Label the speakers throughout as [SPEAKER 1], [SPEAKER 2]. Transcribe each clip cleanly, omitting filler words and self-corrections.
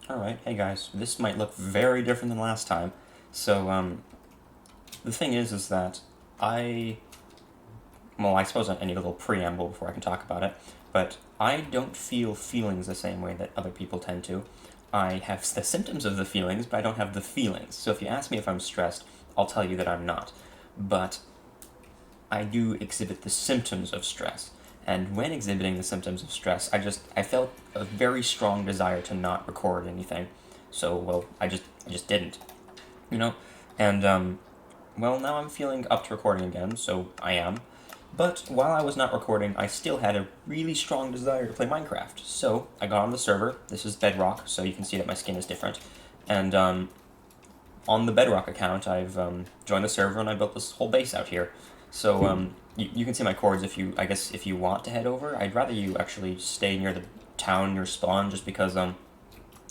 [SPEAKER 1] Alright, hey guys, this might look very different than last time. So, the thing is that I, I suppose I need a little preamble before I can talk about it, but I don't feel feelings the same way that other people tend to. I have the symptoms of the feelings, but I don't have the feelings. So if you ask me if I'm stressed, I'll tell you that I'm not. But I do exhibit the symptoms of stress. And when exhibiting the symptoms of stress, I felt a very strong desire to not record anything. So, I just didn't, you know? And, now I'm feeling up to recording again, so I am. But while I was not recording, I still had a really strong desire to play Minecraft. So, I got on the server. This is Bedrock, so you can see that my skin is different. And, on the Bedrock account, I've joined the server and I built this whole base out here. So you can see my coords if you want to head over. I'd rather you actually stay near the town near spawn just because I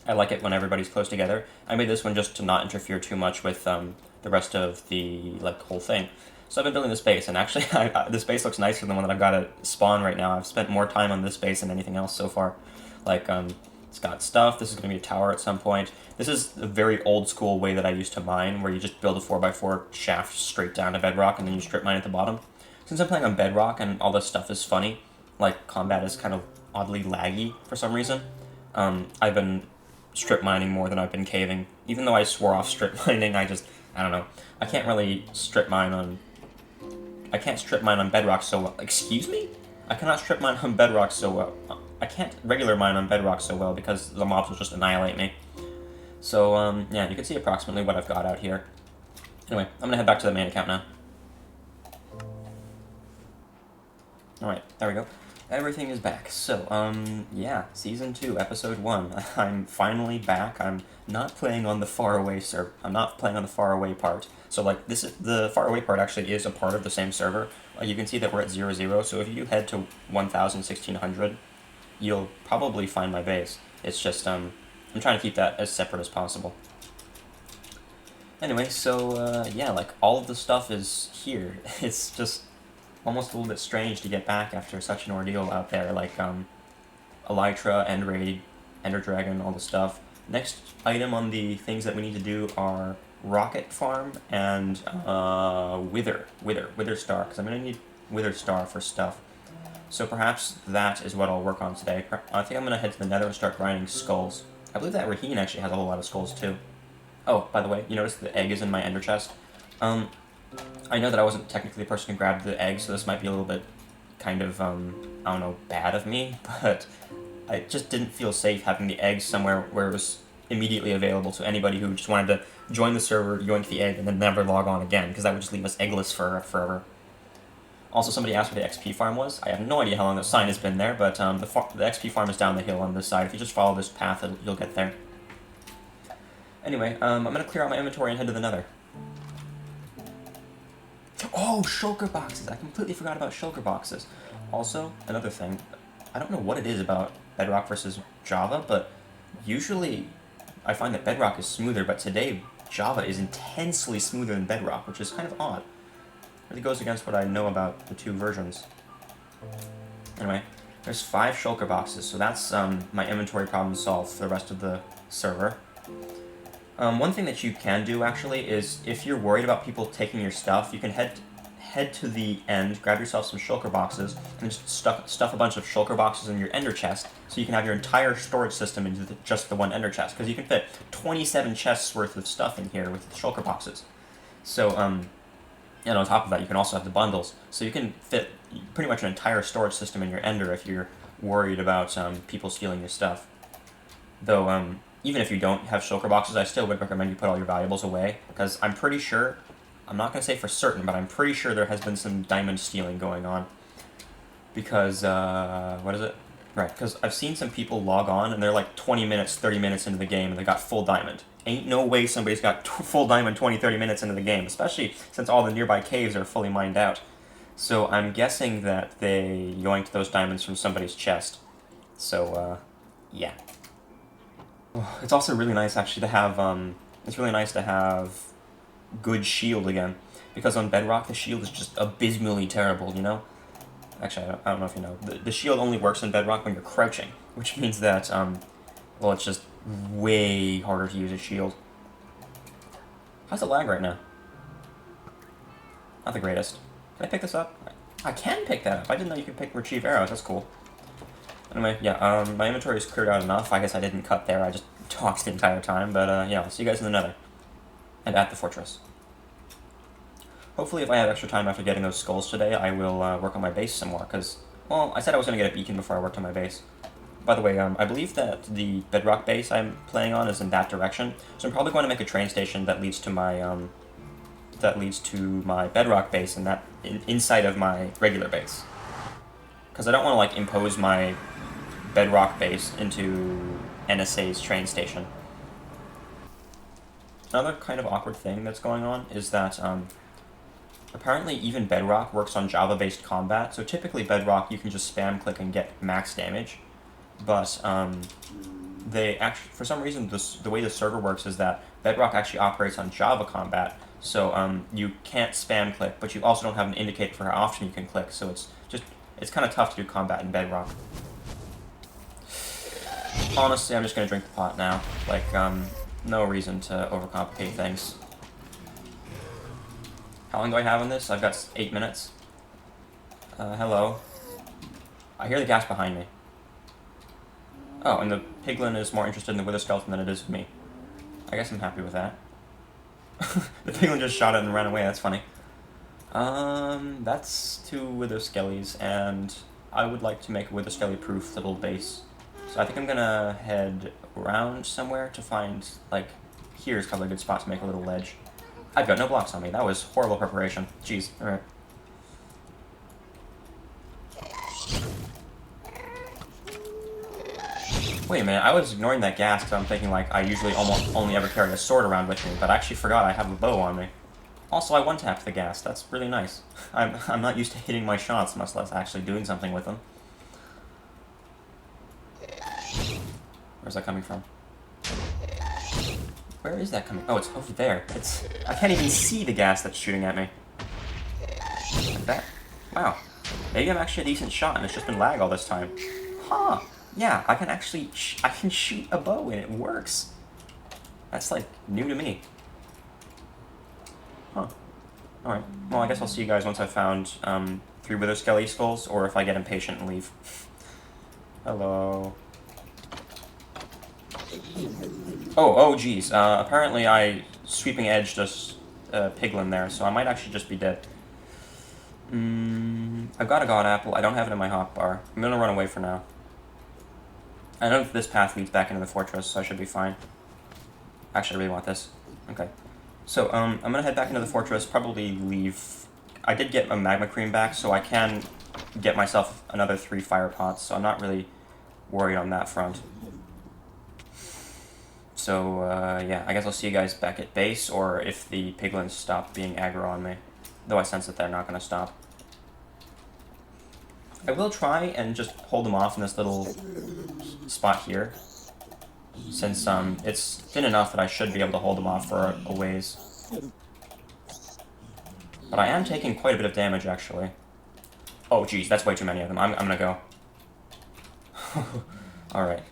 [SPEAKER 1] like it when everybody's close together. I made this one just to not interfere too much with the rest of the whole thing. So I've been building this base, and actually this base looks nicer than the one that I've got at spawn right now. I've spent more time on this base than anything else so far. Like it's got stuff. This is going to be a tower at some point. This is a very old school way that I used to mine, where you just build a 4x4 shaft straight down to bedrock, and then you strip mine at the bottom. Since I'm playing on bedrock and all this stuff is funny, like combat is kind of oddly laggy for some reason, I've been strip mining more than I've been caving. Even though I swore off strip mining, I don't know. I can't really strip mine on. I can't strip mine on bedrock so well. Excuse me? I cannot strip mine on bedrock so well. I can't regular mine on bedrock so well because the mobs will just annihilate me. So, yeah, you can see approximately what I've got out here. Anyway, I'm gonna head back to the main account now. Alright, there we go. Everything is back. So, yeah, Season 2, Episode 1. I'm finally back. I'm not playing on the faraway server. I'm not playing on the faraway part. So, this is the faraway part actually is a part of the same server. You can see that we're at 0, so if you head to 1000, 1600, you'll probably find my base. It's just, I'm trying to keep that as separate as possible. Anyway, so, yeah, all of the stuff is here. It's just almost a little bit strange to get back after such an ordeal out there, Elytra, End Raid, Ender Dragon, all the stuff. Next item on the things that we need to do are Rocket Farm and Wither Star, because I'm going to need Wither Star for stuff. So perhaps that is what I'll work on today. I think I'm going to head to the Nether and start grinding skulls. I believe that Raheen actually has a whole lot of skulls too. Oh, by the way, you notice the egg is in my ender chest? I know that I wasn't technically the person who grabbed the egg, so this might be a little bit kind of, I don't know, bad of me, but I just didn't feel safe having the egg somewhere where it was immediately available to anybody who just wanted to join the server, yoink the egg, and then never log on again, because that would just leave us eggless for forever. Also, somebody asked where the XP farm was. I have no idea how long the sign has been there, but the XP farm is down the hill on this side. If you just follow this path, you'll get there. Anyway, I'm going to clear out my inventory and head to the Nether. Oh, shulker boxes! I completely forgot about shulker boxes. Also, another thing, I don't know what it is about Bedrock versus Java, but usually I find that Bedrock is smoother, but today Java is intensely smoother than Bedrock, which is kind of odd. It really goes against what I know about the two versions. Anyway, there's 5 shulker boxes, so that's my inventory problem solved for the rest of the server. One thing that you can do, actually, is if you're worried about people taking your stuff, you can head to the end, grab yourself some shulker boxes, and just stuff a bunch of shulker boxes in your ender chest, so you can have your entire storage system into just the one ender chest, because you can fit 27 chests worth of stuff in here with the shulker boxes. So, and on top of that, you can also have the bundles, so you can fit pretty much an entire storage system in your ender if you're worried about people stealing your stuff. Though, even if you don't have shulker boxes, I still would recommend you put all your valuables away, because I'm pretty sure, I'm not going to say for certain, but I'm pretty sure there has been some diamond stealing going on. Because, what is it? Right, because I've seen some people log on, and they're 20 minutes, 30 minutes into the game, and they got full diamond. Ain't no way somebody's got full diamond 20, 30 minutes into the game, especially since all the nearby caves are fully mined out. So I'm guessing that they yoinked those diamonds from somebody's chest. So, yeah. It's also really nice, actually, to have, good shield again. Because on Bedrock, the shield is just abysmally terrible, you know? Actually, I don't know if you know. The shield only works in Bedrock when you're crouching, which means that, Well, it's just way harder to use a shield. How's it lag right now? Not the greatest. Can I pick this up? I can pick that up. I didn't know you could retrieve arrows. That's cool. Anyway, yeah, my inventory is cleared out enough. I guess I didn't cut there. I just talked the entire time. But, yeah, I'll see you guys in the nether. And at the fortress. Hopefully, if I have extra time after getting those skulls today, I will work on my base some more. Because, well, I said I was going to get a beacon before I worked on my base. By the way, I believe that the bedrock base I'm playing on is in that direction. So I'm probably going to make a train station that leads to my, bedrock base and inside of my regular base. Because I don't want to, like, impose my bedrock base into NSA's train station. Another kind of awkward thing that's going on is that, apparently even bedrock works on Java-based combat, so typically bedrock you can just spam click and get max damage. But they actually, for some reason, the way the server works is that bedrock actually operates on Java combat, so you can't spam click, but you also don't have an indicator for how often you can click, so it's kind of tough to do combat in bedrock. Honestly, I'm just going to drink the pot now. Like, no reason to overcomplicate things. How long do I have on this? I've got 8 minutes. Hello. I hear the gas behind me. Oh, and the piglin is more interested in the wither skeleton than it is with me. I guess I'm happy with that. The piglin just shot it and ran away, that's funny. That's 2 wither skellies, and I would like to make a wither skelly-proof little base. So I think I'm gonna head around somewhere to find, like, here's probably a good spot to make a little ledge. I've got no blocks on me. That was horrible preparation. Jeez, alright. Wait a minute, I was ignoring that gas because I'm thinking, like, I usually almost only ever carry a sword around with me, but I actually forgot I have a bow on me. Also, I one-tapped the gas. That's really nice. I'm not used to hitting my shots, much less actually doing something with them. Where's that coming from? Where is that coming? Oh, it's over there. I can't even see the gas that's shooting at me. Like that. Wow. Maybe I'm actually a decent shot and it's just been lag all this time. Huh. Yeah, I can actually I can shoot a bow and it works. That's, like, new to me. Huh. Alright. Well, I guess I'll see you guys once I've found 3 wither skelly skulls, or if I get impatient and leave. Hello. Oh, geez. Apparently I sweeping edged a piglin there, so I might actually just be dead. I've got a god apple. I don't have it in my hotbar. I'm gonna run away for now. I know this path leads back into the fortress, so I should be fine. Actually, I really want this. Okay. So, I'm gonna head back into the fortress, probably leave... I did get a magma cream back, so I can get myself another 3 fire pots, so I'm not really worried on that front. So, yeah, I guess I'll see you guys back at base, or if the piglins stop being aggro on me. Though I sense that they're not gonna stop. I will try and just hold them off in this little spot here, since it's thin enough that I should be able to hold them off for a ways. But I am taking quite a bit of damage, actually. Oh, geez, that's way too many of them. I'm gonna go. Alright.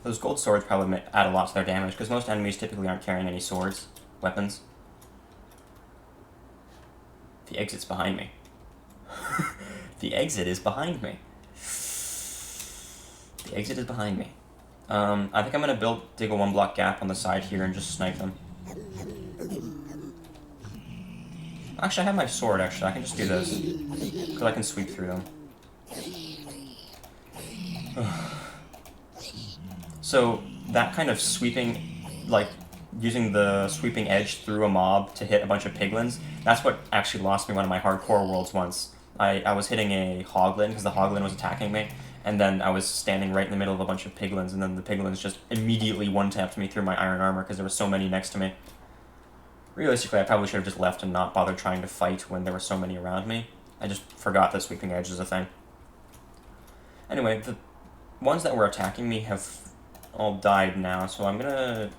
[SPEAKER 1] Those gold swords probably add a lot to their damage, because most enemies typically aren't carrying any swords, weapons. The exit's behind me. The exit is behind me. The exit is behind me. I think I'm gonna dig a 1-block gap on the side here and just snipe them. Actually, I have my sword, actually. I can just do this. Because I can sweep through them. So, that kind of sweeping, like, using the sweeping edge through a mob to hit a bunch of piglins, that's what actually lost me one of my hardcore worlds once. I was hitting a hoglin because the hoglin was attacking me, and then I was standing right in the middle of a bunch of piglins, and then the piglins just immediately one-tapped me through my iron armor because there were so many next to me. Realistically, I probably should have just left and not bothered trying to fight when there were so many around me. I just forgot that sweeping edge is a thing. Anyway, the ones that were attacking me have all died now, so I'm gonna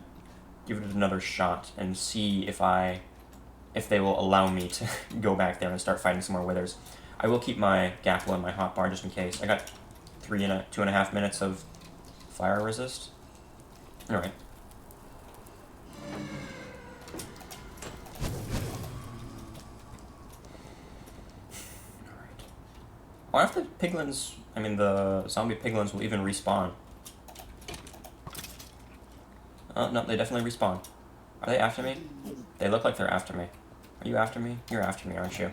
[SPEAKER 1] give it another shot and see if they will allow me to go back there and start fighting some more withers. I will keep my gapple in my hotbar just in case. I got 2.5 minutes of Fire resist? Alright. I wonder if the piglins, the zombie piglins will even respawn. Oh, no, they definitely respawn. Are they after me? They look like they're after me. Are you after me? You're after me, aren't you?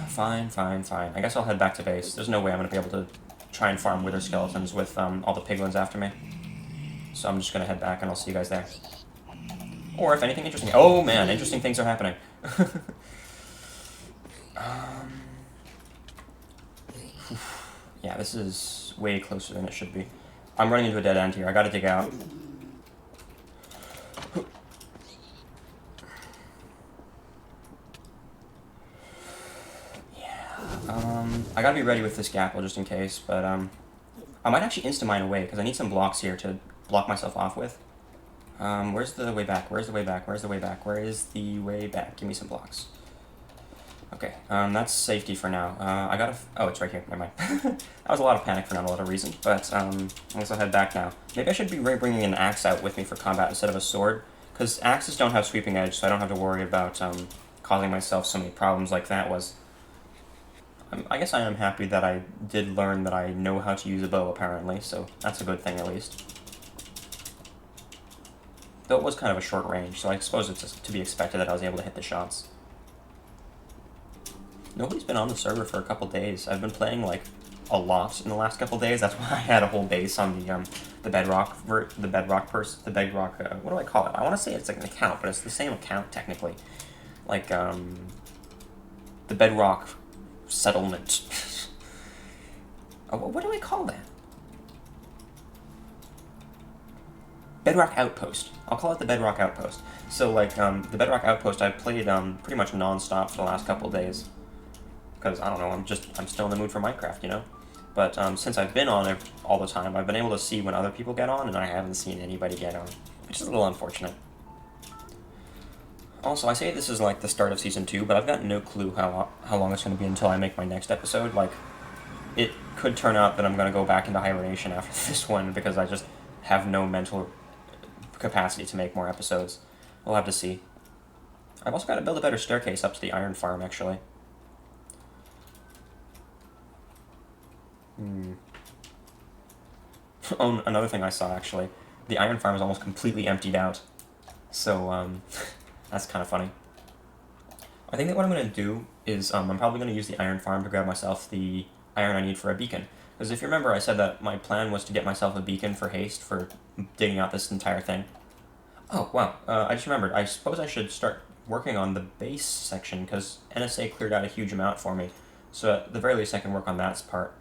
[SPEAKER 1] Fine. I guess I'll head back to base. There's no way I'm going to be able to try and farm wither skeletons with all the piglins after me. So I'm just going to head back and I'll see you guys there. Or if anything interesting... Oh, man, interesting things are happening. Yeah, this is way closer than it should be. I'm running into a dead end here. I gotta dig out. I gotta be ready with this gapple just in case, but I might actually insta-mine away, because I need some blocks here to block myself off with. Where's the way back? Where's the way back? Where's the way back? Where is the way back? Give me some blocks. Okay, that's safety for now. I gotta... Oh, it's right here. Never mind. That was a lot of panic for not a lot of reason, but I guess I'll head back now. Maybe I should be bringing an axe out with me for combat instead of a sword, because axes don't have sweeping edge, so I don't have to worry about causing myself so many problems like that was. I guess I am happy that I did learn that I know how to use a bow, apparently, so that's a good thing, at least. Though it was kind of a short range, so I suppose it's to be expected that I was able to hit the shots. Nobody's been on the server for a couple days. I've been playing, like, a lot in the last couple days. That's why I had a whole base on the bedrock, what do I call it? I want to say it's like an account, but it's the same account, technically. Like, the bedrock settlement. What do I call that? Bedrock Outpost. I'll call it the Bedrock Outpost. So, like, the Bedrock Outpost I've played pretty much non-stop for the last couple days. Because, I don't know, I'm still in the mood for Minecraft, you know? But since I've been on it all the time, I've been able to see when other people get on, and I haven't seen anybody get on. Which is a little unfortunate. Also, I say this is like the start of Season 2, but I've got no clue how long it's going to be until I make my next episode. Like, it could turn out that I'm going to go back into hibernation after this one, because I just have no mental capacity to make more episodes. We'll have to see. I've also got to build a better staircase up to the iron farm, actually. Oh, another thing I saw, actually. The iron farm is almost completely emptied out. So, that's kind of funny. I think that what I'm going to do is, I'm probably going to use the iron farm to grab myself the iron I need for a beacon. Because if you remember, I said that my plan was to get myself a beacon for haste for digging out this entire thing. Oh, wow. I just remembered. I suppose I should start working on the base section, because NSA cleared out a huge amount for me. So at the very least, I can work on that part.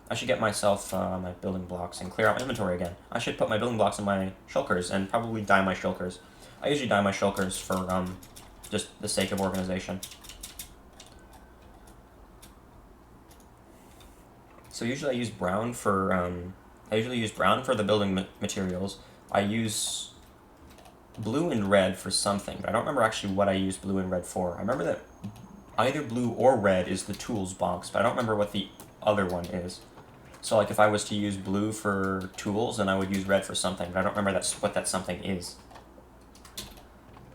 [SPEAKER 1] I should get myself my building blocks and clear out my inventory again. I should put my building blocks in my shulkers and probably dye my shulkers. I usually dye my shulkers for just the sake of organization. So usually I use brown for the building materials. I use blue and red for something, but I don't remember actually what I use blue and red for. I remember that either blue or red is the tools box, but I don't remember what the other one is. So, like, if I was to use blue for tools, then I would use red for something, but I don't remember what that something is.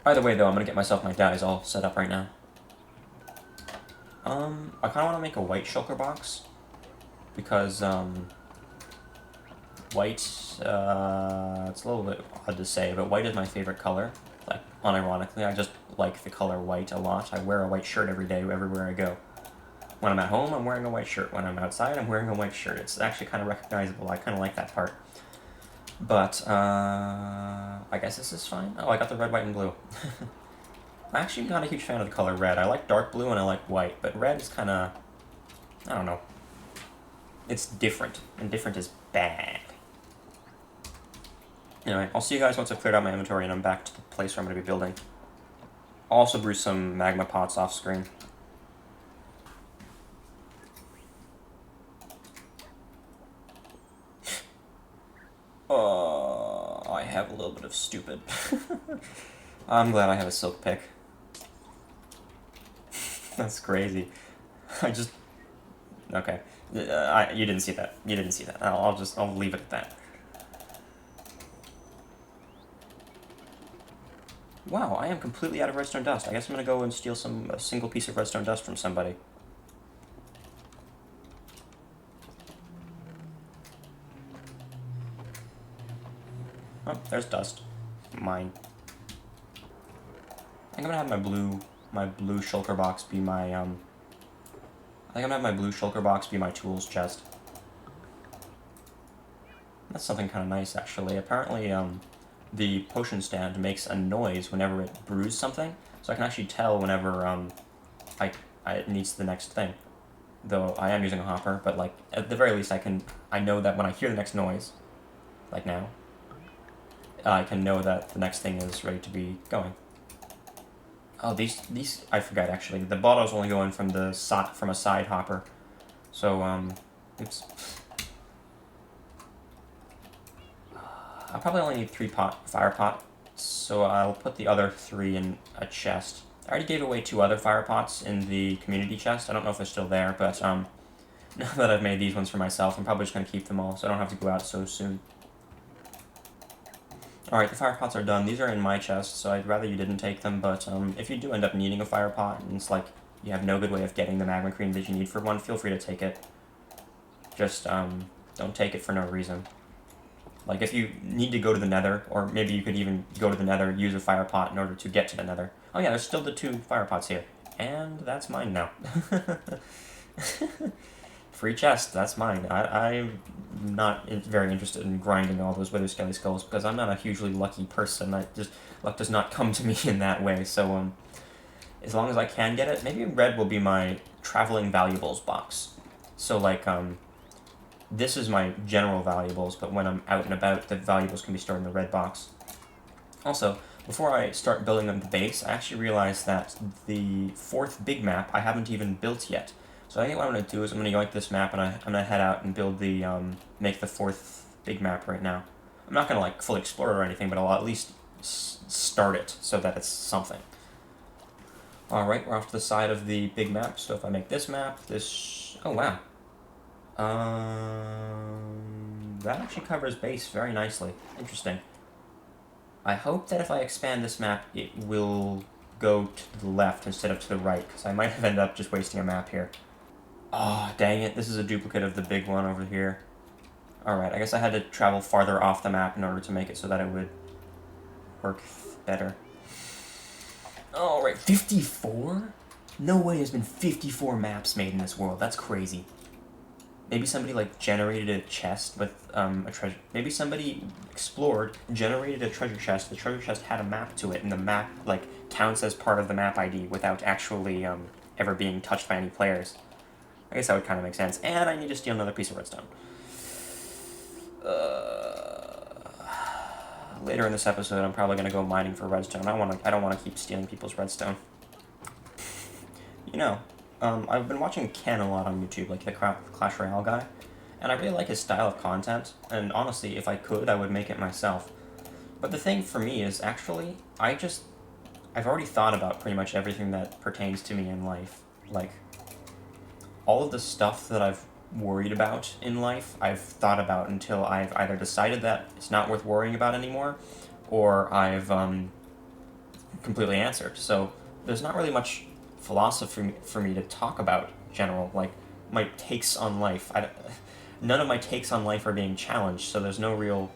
[SPEAKER 1] Either way, though, I'm going to get myself my dyes all set up right now. I kind of want to make a white shulker box, because, white, it's a little bit odd to say, but white is my favorite color. Like, unironically, I just like the color white a lot. I wear a white shirt every day, everywhere I go. When I'm at home, I'm wearing a white shirt. When I'm outside, I'm wearing a white shirt. It's actually kind of recognizable. I kind of like that part. But, I guess this is fine. Oh, I got the red, white, and blue. I'm actually not a huge fan of the color red. I like dark blue and I like white, but red is kind of, I don't know. It's different, and different is bad. Anyway, I'll see you guys once I've cleared out my inventory and I'm back to the place where I'm going to be building. I'll also brew some magma pots off screen. I have a little bit of stupid. I'm glad I have a silk pick. That's crazy. Okay. You didn't see that. You didn't see that. I'll leave it at that. Wow, I am completely out of redstone dust. I guess I'm gonna go and steal a single piece of redstone dust from somebody. Oh, there's dust. Mine. I think I'm gonna have my blue shulker box be my, I think I'm gonna have my blue shulker box be my tools chest. That's something kind of nice, actually. Apparently, the potion stand makes a noise whenever it brews something, so I can actually tell whenever, it needs the next thing. Though I am using a hopper, but, like, at the very least I know that when I hear the next noise, like now, I can know that the next thing is ready to be going. Oh, these I forgot, actually. The bottles only go in from a side hopper. So, oops. I'll probably only need 3 fire pots, so I'll put the other 3 in a chest. I already gave away 2 other fire pots in the community chest. I don't know if they're still there, but now that I've made these ones for myself, I'm probably just going to keep them all, so I don't have to go out so soon. Alright, the fire pots are done. These are in my chest, so I'd rather you didn't take them, but if you do end up needing a fire pot, and it's like you have no good way of getting the magma cream that you need for one, feel free to take it. Just, don't take it for no reason. Like, if you need to go to the nether, or maybe you could even go to the nether, use a fire pot in order to get to the nether. Oh yeah, there's still the 2 fire pots here. And that's mine now. Free chest, that's mine. I'm not very interested in grinding all those wither skelly skulls, because I'm not a hugely lucky person. Luck does not come to me in that way, so, as long as I can get it, maybe red will be my traveling valuables box. So, like, this is my general valuables, but when I'm out and about, the valuables can be stored in the red box. Also, before I start building up the base, I actually realized that the 4th big map I haven't even built yet. So I think what I'm going to do is I'm going to yoink this map and I'm going to head out and build make the 4th big map right now. I'm not going to, like, fully explore it or anything, but I'll at least start it so that it's something. Alright, we're off to the side of the big map, so if I make this map, oh wow. That actually covers base very nicely. Interesting. I hope that if I expand this map, it will go to the left instead of to the right, because I might have ended up just wasting a map here. Ah, oh, dang it, this is a duplicate of the big one over here. Alright, I guess I had to travel farther off the map in order to make it so that it would work better. Alright, 54? No way there's been 54 maps made in this world, that's crazy. Maybe somebody, like, generated a chest with, a treasure. Maybe somebody explored, generated a treasure chest, the treasure chest had a map to it, and the map, like, counts as part of the map ID without actually, ever being touched by any players. I guess that would kind of make sense. And I need to steal another piece of redstone. Later in this episode, I'm probably going to go mining for redstone. I don't want to keep stealing people's redstone. You know, I've been watching Ken a lot on YouTube, like the Clash Royale guy, and I really like his style of content, and honestly, if I could, I would make it myself. But the thing for me is, actually, I've already thought about pretty much everything that pertains to me in life. Like, all of the stuff that I've worried about in life, I've thought about until I've either decided that it's not worth worrying about anymore, or I've, completely answered. So, there's not really much philosophy for me to talk about in general, like my takes on life. None of my takes on life are being challenged, so there's no real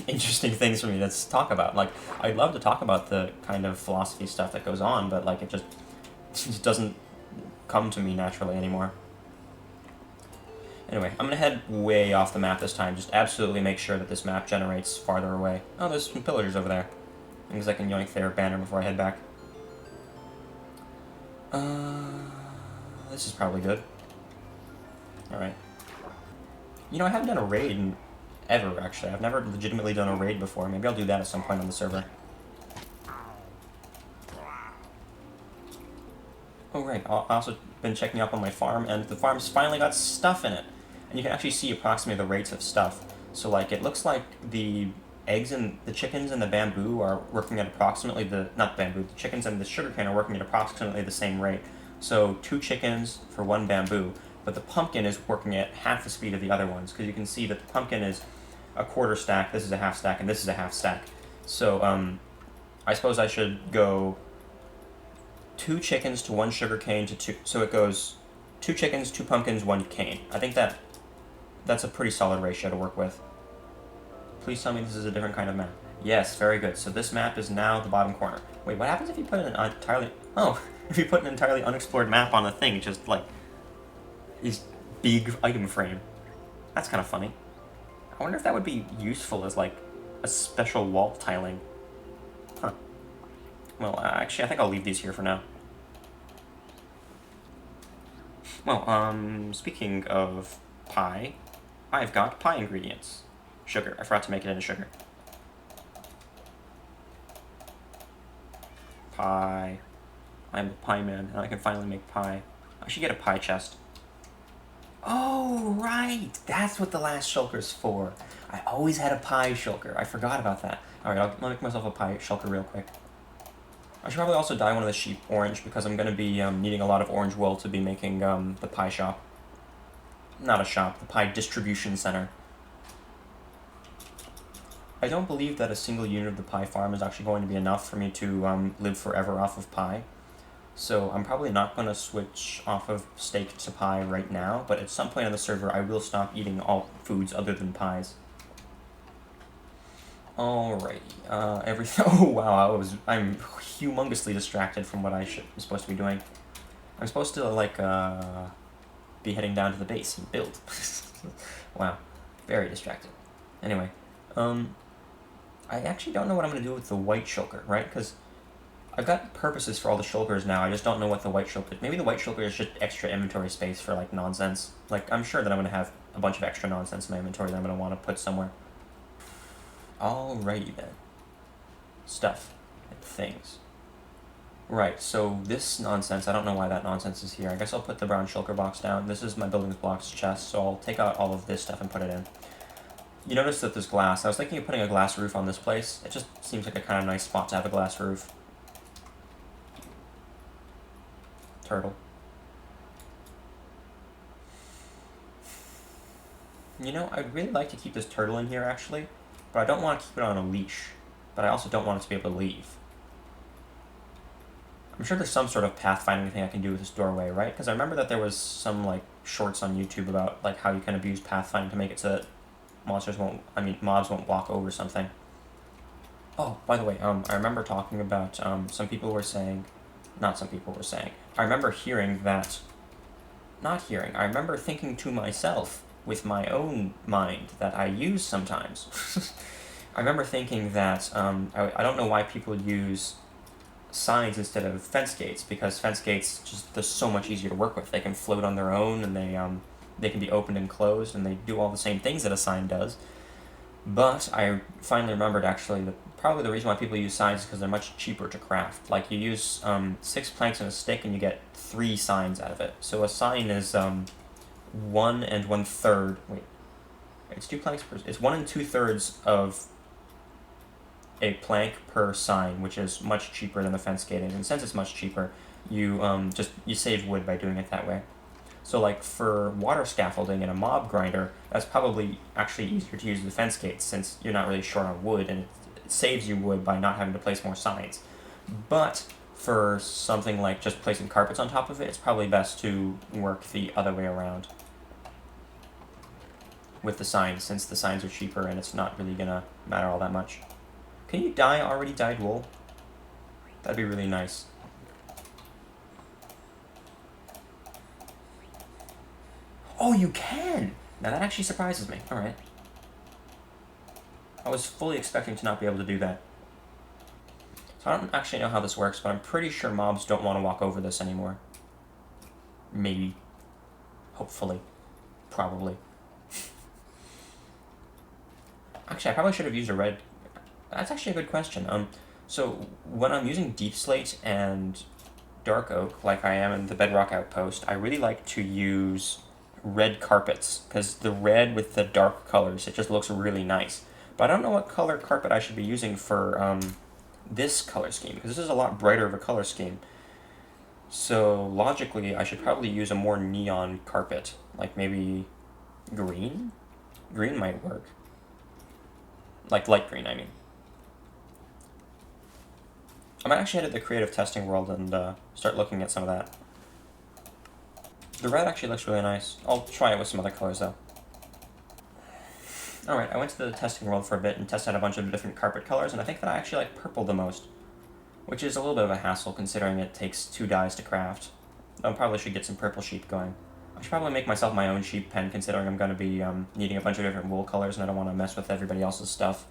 [SPEAKER 1] interesting things for me to talk about. Like, I'd love to talk about the kind of philosophy stuff that goes on, but like it just doesn't come to me naturally anymore. Anyway, I'm gonna head way off the map this time, just absolutely make sure that this map generates farther away. Oh, there's some pillagers over there. I think I can yoink their banner before I head back. This is probably good. Alright. You know, I haven't done a raid ever, actually. I've never legitimately done a raid before. Maybe I'll do that at some point on the server. Oh, right. I've also been checking up on my farm, and the farm's finally got stuff in it. And you can actually see approximately the rates of stuff. So, like, it looks like the eggs and the chickens and the bamboo are working at approximately not bamboo, the chickens and the sugarcane are working at approximately the same rate. So 2 chickens for 1 bamboo, but the pumpkin is working at half the speed of the other ones, because you can see that the pumpkin is a quarter stack, this is a half stack, and this is a half stack. So, I suppose I should go 2 chickens to 1 sugar cane to 2. So it goes 2 chickens, 2 pumpkins, 1 cane. I think that's a pretty solid ratio to work with. Please tell me this is a different kind of map. Yes, very good. So this map is now the bottom corner. Wait, what happens if you put an entirely... Oh, if you put an entirely unexplored map on the thing, just like... These big item frame. That's kind of funny. I wonder if that would be useful as like a special wall tiling. Huh. Well, actually, I think I'll leave these here for now. Well, speaking of pie, I've got pie ingredients. Sugar. I forgot to make it into sugar. Pie. I'm the pie man, and I can finally make pie. I should get a pie chest. Oh, right! That's what the last shulker's for. I always had a pie shulker. I forgot about that. Alright, I'll make myself a pie shulker real quick. I should probably also dye one of the sheep orange, because I'm going to be needing a lot of orange wool to be making the pie shop. Not a shop, the pie distribution center. I don't believe that a single unit of the pie farm is actually going to be enough for me to live forever off of pie. So I'm probably not going to switch off of steak to pie right now, but at some point on the server I will stop eating all foods other than pies. Alrighty, oh wow, I'm humongously distracted from what I'm supposed to be doing. I'm supposed to, like, be heading down to the base and build. Wow, very distracted. Anyway, I actually don't know what I'm going to do with the white shulker, right? Because I've got purposes for all the shulkers now, I just don't know what the white shulker... Maybe the white shulker is just extra inventory space for, like, nonsense. Like, I'm sure that I'm going to have a bunch of extra nonsense in my inventory that I'm going to want to put somewhere. Alrighty then. Stuff. And things. Right, so this nonsense, I don't know why that nonsense is here. I guess I'll put the brown shulker box down. This is my building blocks chest, so I'll take out all of this stuff and put it in. You notice that there's glass. I was thinking of putting a glass roof on this place. It just seems like a kind of nice spot to have a glass roof. Turtle. You know, I'd really like to keep this turtle in here, actually, but I don't want to keep it on a leash, but I also don't want it to be able to leave. I'm sure there's some sort of pathfinding thing I can do with this doorway, right? Because I remember that there was some, like, shorts on YouTube about, like, how you can abuse pathfinding to make it so that mobs won't walk over something. Oh, by the way, I remember talking about, some people were saying, not some people were saying, I remember hearing that, I remember thinking to myself, with my own mind, that I use sometimes. I remember thinking that, I don't know why people use signs instead of fence gates, because fence gates they're so much easier to work with. They can float on their own, and they can be opened and closed, and they do all the same things that a sign does. But I finally remembered, actually, that probably the reason why people use signs is because they're much cheaper to craft. Like, you use 6 planks and a stick, and you get 3 signs out of it. So a sign is 1 1/3. Wait, it's 2 planks per. It's 1 2/3 of a plank per sign, which is much cheaper than the fence gating. And since it's much cheaper, you save wood by doing it that way. So, like, for water scaffolding in a mob grinder, that's probably actually easier to use the fence gates, since you're not really short on wood, and it saves you wood by not having to place more signs. But for something like just placing carpets on top of it, it's probably best to work the other way around with the signs, since the signs are cheaper and it's not really gonna matter all that much. Can you dye already dyed wool? That'd be really nice. Oh, you can! Now that actually surprises me. Alright. I was fully expecting to not be able to do that. So I don't actually know how this works, but I'm pretty sure mobs don't want to walk over this anymore. Maybe. Hopefully. Probably. Actually, I probably should have used a red... That's actually a good question. So when I'm using deep slate and dark oak, like I am in the bedrock outpost, I really like to use red carpets, because the red with the dark colors, it just looks really nice. But I don't know what color carpet I should be using for this color scheme, because this is a lot brighter of a color scheme. So logically, I should probably use a more neon carpet, like maybe green? Green might work. Like light green, I mean. I might actually head to the creative testing world and start looking at some of that. The red actually looks really nice. I'll try it with some other colors though. Alright, I went to the testing world for a bit and tested out a bunch of different carpet colors, and I think that I actually like purple the most. Which is a little bit of a hassle considering it takes 2 dyes to craft. I probably should get some purple sheep going. I should probably make myself my own sheep pen considering I'm going to be needing a bunch of different wool colors and I don't want to mess with everybody else's stuff.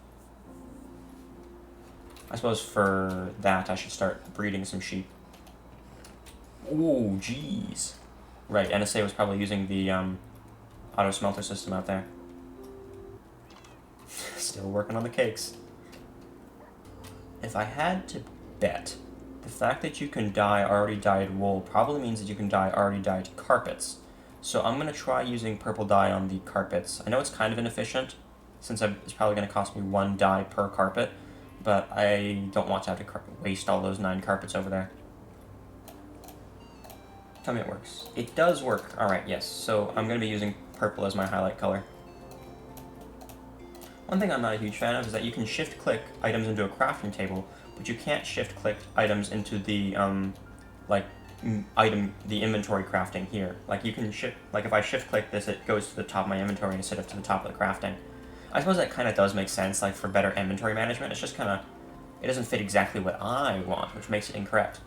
[SPEAKER 1] I suppose for that I should start breeding some sheep. Ooh, jeez. Right, NSA was probably using the auto smelter system out there. Still working on the cakes. If I had to bet, the fact that you can dye already dyed wool probably means that you can dye already dyed carpets. So I'm going to try using purple dye on the carpets. I know it's kind of inefficient, since it's probably going to cost me 1 dye per carpet, but I don't want to have to waste all those 9 carpets over there. Tell me it works. It does work. Alright, yes. So I'm going to be using purple as my highlight color. One thing I'm not a huge fan of is that you can shift-click items into a crafting table, but you can't shift-click items into the, the inventory crafting here. Like, you can if I shift-click this, it goes to the top of my inventory instead of to the top of the crafting. I suppose that kind of does make sense, like, for better inventory management. It's just kind of, it doesn't fit exactly what I want, which makes it incorrect.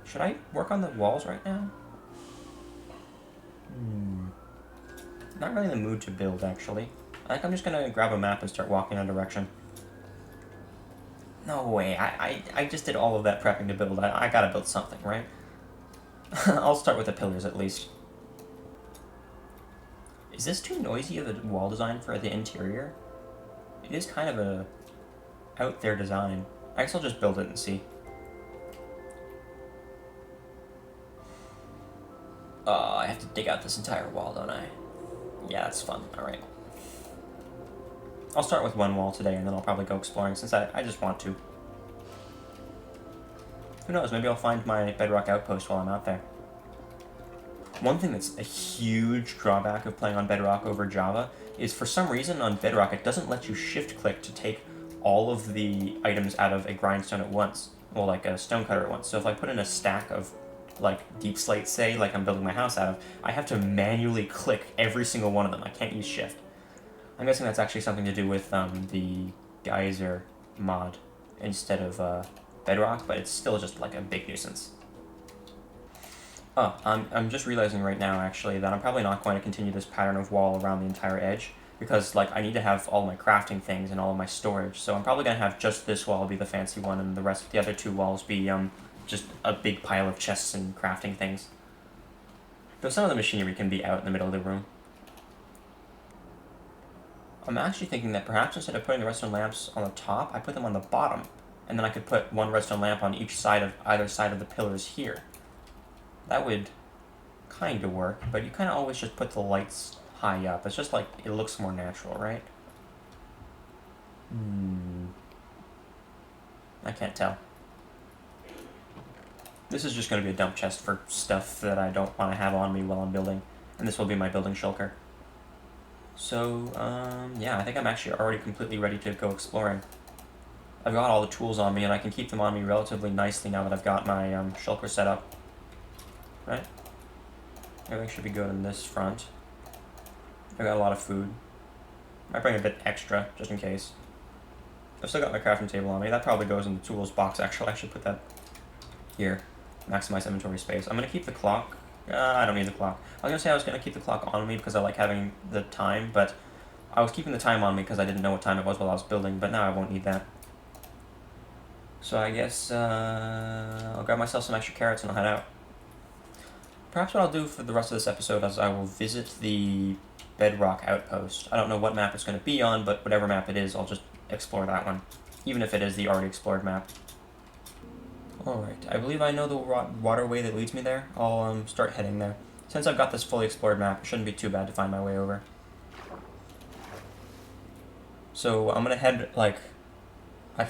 [SPEAKER 1] Should I work on the walls right now? Not really in the mood to build, actually. I think I'm just gonna grab a map and start walking in a direction. No way, I just did all of that prepping to build. I gotta build something, right? I'll start with the pillars, at least. Is this too noisy of a wall design for the interior? It is kind of a out there design. I guess I'll just build it and see. I have to dig out this entire wall, don't I? Yeah, that's fun. Alright. I'll start with 1 wall today, and then I'll probably go exploring, since I just want to. Who knows, maybe I'll find my bedrock outpost while I'm out there. One thing that's a huge drawback of playing on Bedrock over Java is for some reason on Bedrock it doesn't let you shift-click to take all of the items out of a grindstone at once. Well, like a stonecutter at once. So if I put in a stack of like deep slate, say, like I'm building my house out of, I have to manually click every single one of them. I can't use shift. I'm guessing that's actually something to do with the geyser mod instead of Bedrock, but it's still just like a big nuisance. Oh, I'm just realizing right now, actually, that I'm probably not going to continue this pattern of wall around the entire edge, because, like, I need to have all my crafting things and all of my storage, so I'm probably going to have just this wall be the fancy one, and the rest of the other 2 walls be, just a big pile of chests and crafting things. Though some of the machinery can be out in the middle of the room. I'm actually thinking that perhaps instead of putting the redstone lamps on the top, I put them on the bottom, and then I could put 1 redstone lamp on either side of the pillars here. That would kind of work, but you kind of always just put the lights high up. It's just like, it looks more natural, right? I can't tell. This is just going to be a dump chest for stuff that I don't want to have on me while I'm building, and this will be my building shulker. So, yeah, I think I'm actually already completely ready to go exploring. I've got all the tools on me, and I can keep them on me relatively nicely now that I've got my shulker set up. Right? Everything should be good on this front. I've got a lot of food. Might bring a bit extra, just in case. I've still got my crafting table on me. That probably goes in the tools box, actually. I should put that here. Maximize inventory space. I'm going to keep the clock. I don't need the clock. I was going to say I was going to keep the clock on me because I like having the time, but I was keeping the time on me because I didn't know what time it was while I was building, but now I won't need that. So I guess I'll grab myself some extra carrots and I'll head out. Perhaps what I'll do for the rest of this episode is I will visit the Bedrock outpost. I don't know what map it's going to be on, but whatever map it is, I'll just explore that one, even if it is the already explored map. Alright, I believe I know the waterway that leads me there. I'll start heading there. Since I've got this fully explored map, it shouldn't be too bad to find my way over. So I'm going to head, like, I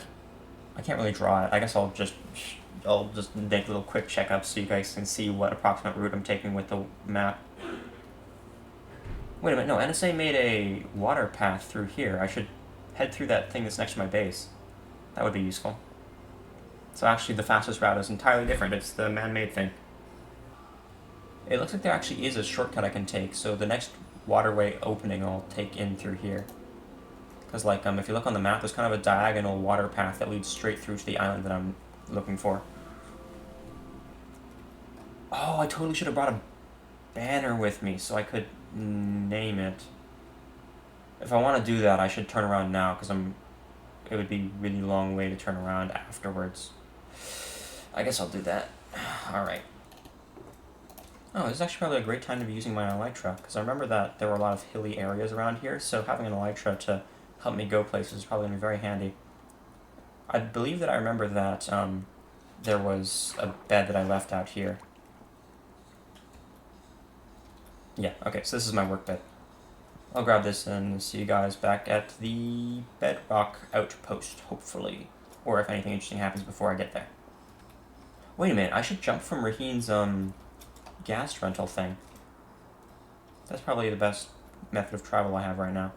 [SPEAKER 1] can't really draw it. I guess I'll just make little quick checkups so you guys can see what approximate route I'm taking with the map. Wait a minute, no, NSA made a water path through here. I should head through that thing that's next to my base. That would be useful. So actually the fastest route is entirely different. It's the man-made thing. It looks like there actually is a shortcut I can take, so the next waterway opening I'll take in through here. Because like if you look on the map, there's kind of a diagonal water path that leads straight through to the island that I'm looking for. Oh, I totally should have brought a banner with me so I could name it. If I want to do that, I should turn around now, because it would be a really long way to turn around afterwards. I guess I'll do that. Alright. Oh, this is actually probably a great time to be using my elytra, because I remember that there were a lot of hilly areas around here, so having an elytra to help me go places is probably going to be very handy. I believe that I remember that there was a bed that I left out here. Yeah, okay, so this is my work bed. I'll grab this and see you guys back at the bedrock outpost, hopefully. Or if anything interesting happens before I get there. Wait a minute, I should jump from Raheem's gas rental thing. That's probably the best method of travel I have right now.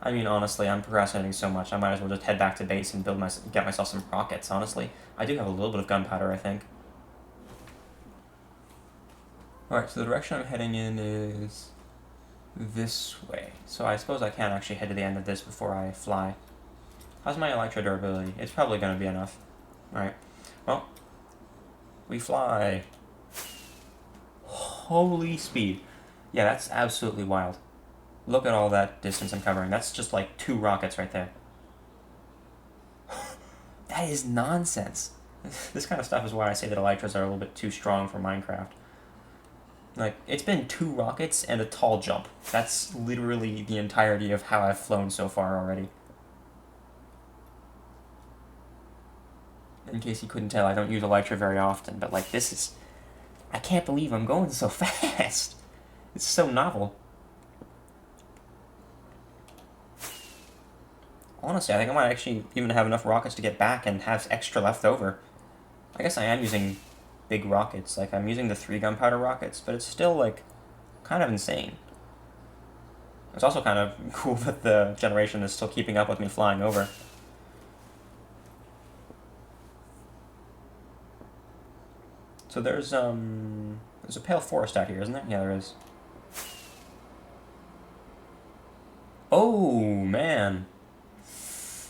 [SPEAKER 1] I mean, honestly, I'm procrastinating so much, I might as well just head back to base and get myself some rockets, honestly. I do have a little bit of gunpowder, I think. Alright, so the direction I'm heading in is this way. So I suppose I can actually head to the end of this before I fly. How's my elytra durability? It's probably going to be enough. Alright, well, we fly. Holy speed. Yeah, that's absolutely wild. Look at all that distance I'm covering. That's just like 2 rockets right there. That is nonsense. This kind of stuff is why I say that elytras are a little bit too strong for Minecraft. Like, it's been 2 rockets and a tall jump. That's literally the entirety of how I've flown so far already. In case you couldn't tell, I don't use elytra very often, but like, this is... I can't believe I'm going so fast. It's so novel. Honestly, I think I might actually even have enough rockets to get back and have extra left over. I guess I am using big rockets. Like, I'm using the 3 gunpowder rockets, but it's still, like, kind of insane. It's also kind of cool that the generation is still keeping up with me flying over. So there's a pale forest out here, isn't there? Yeah, there is. Oh, man.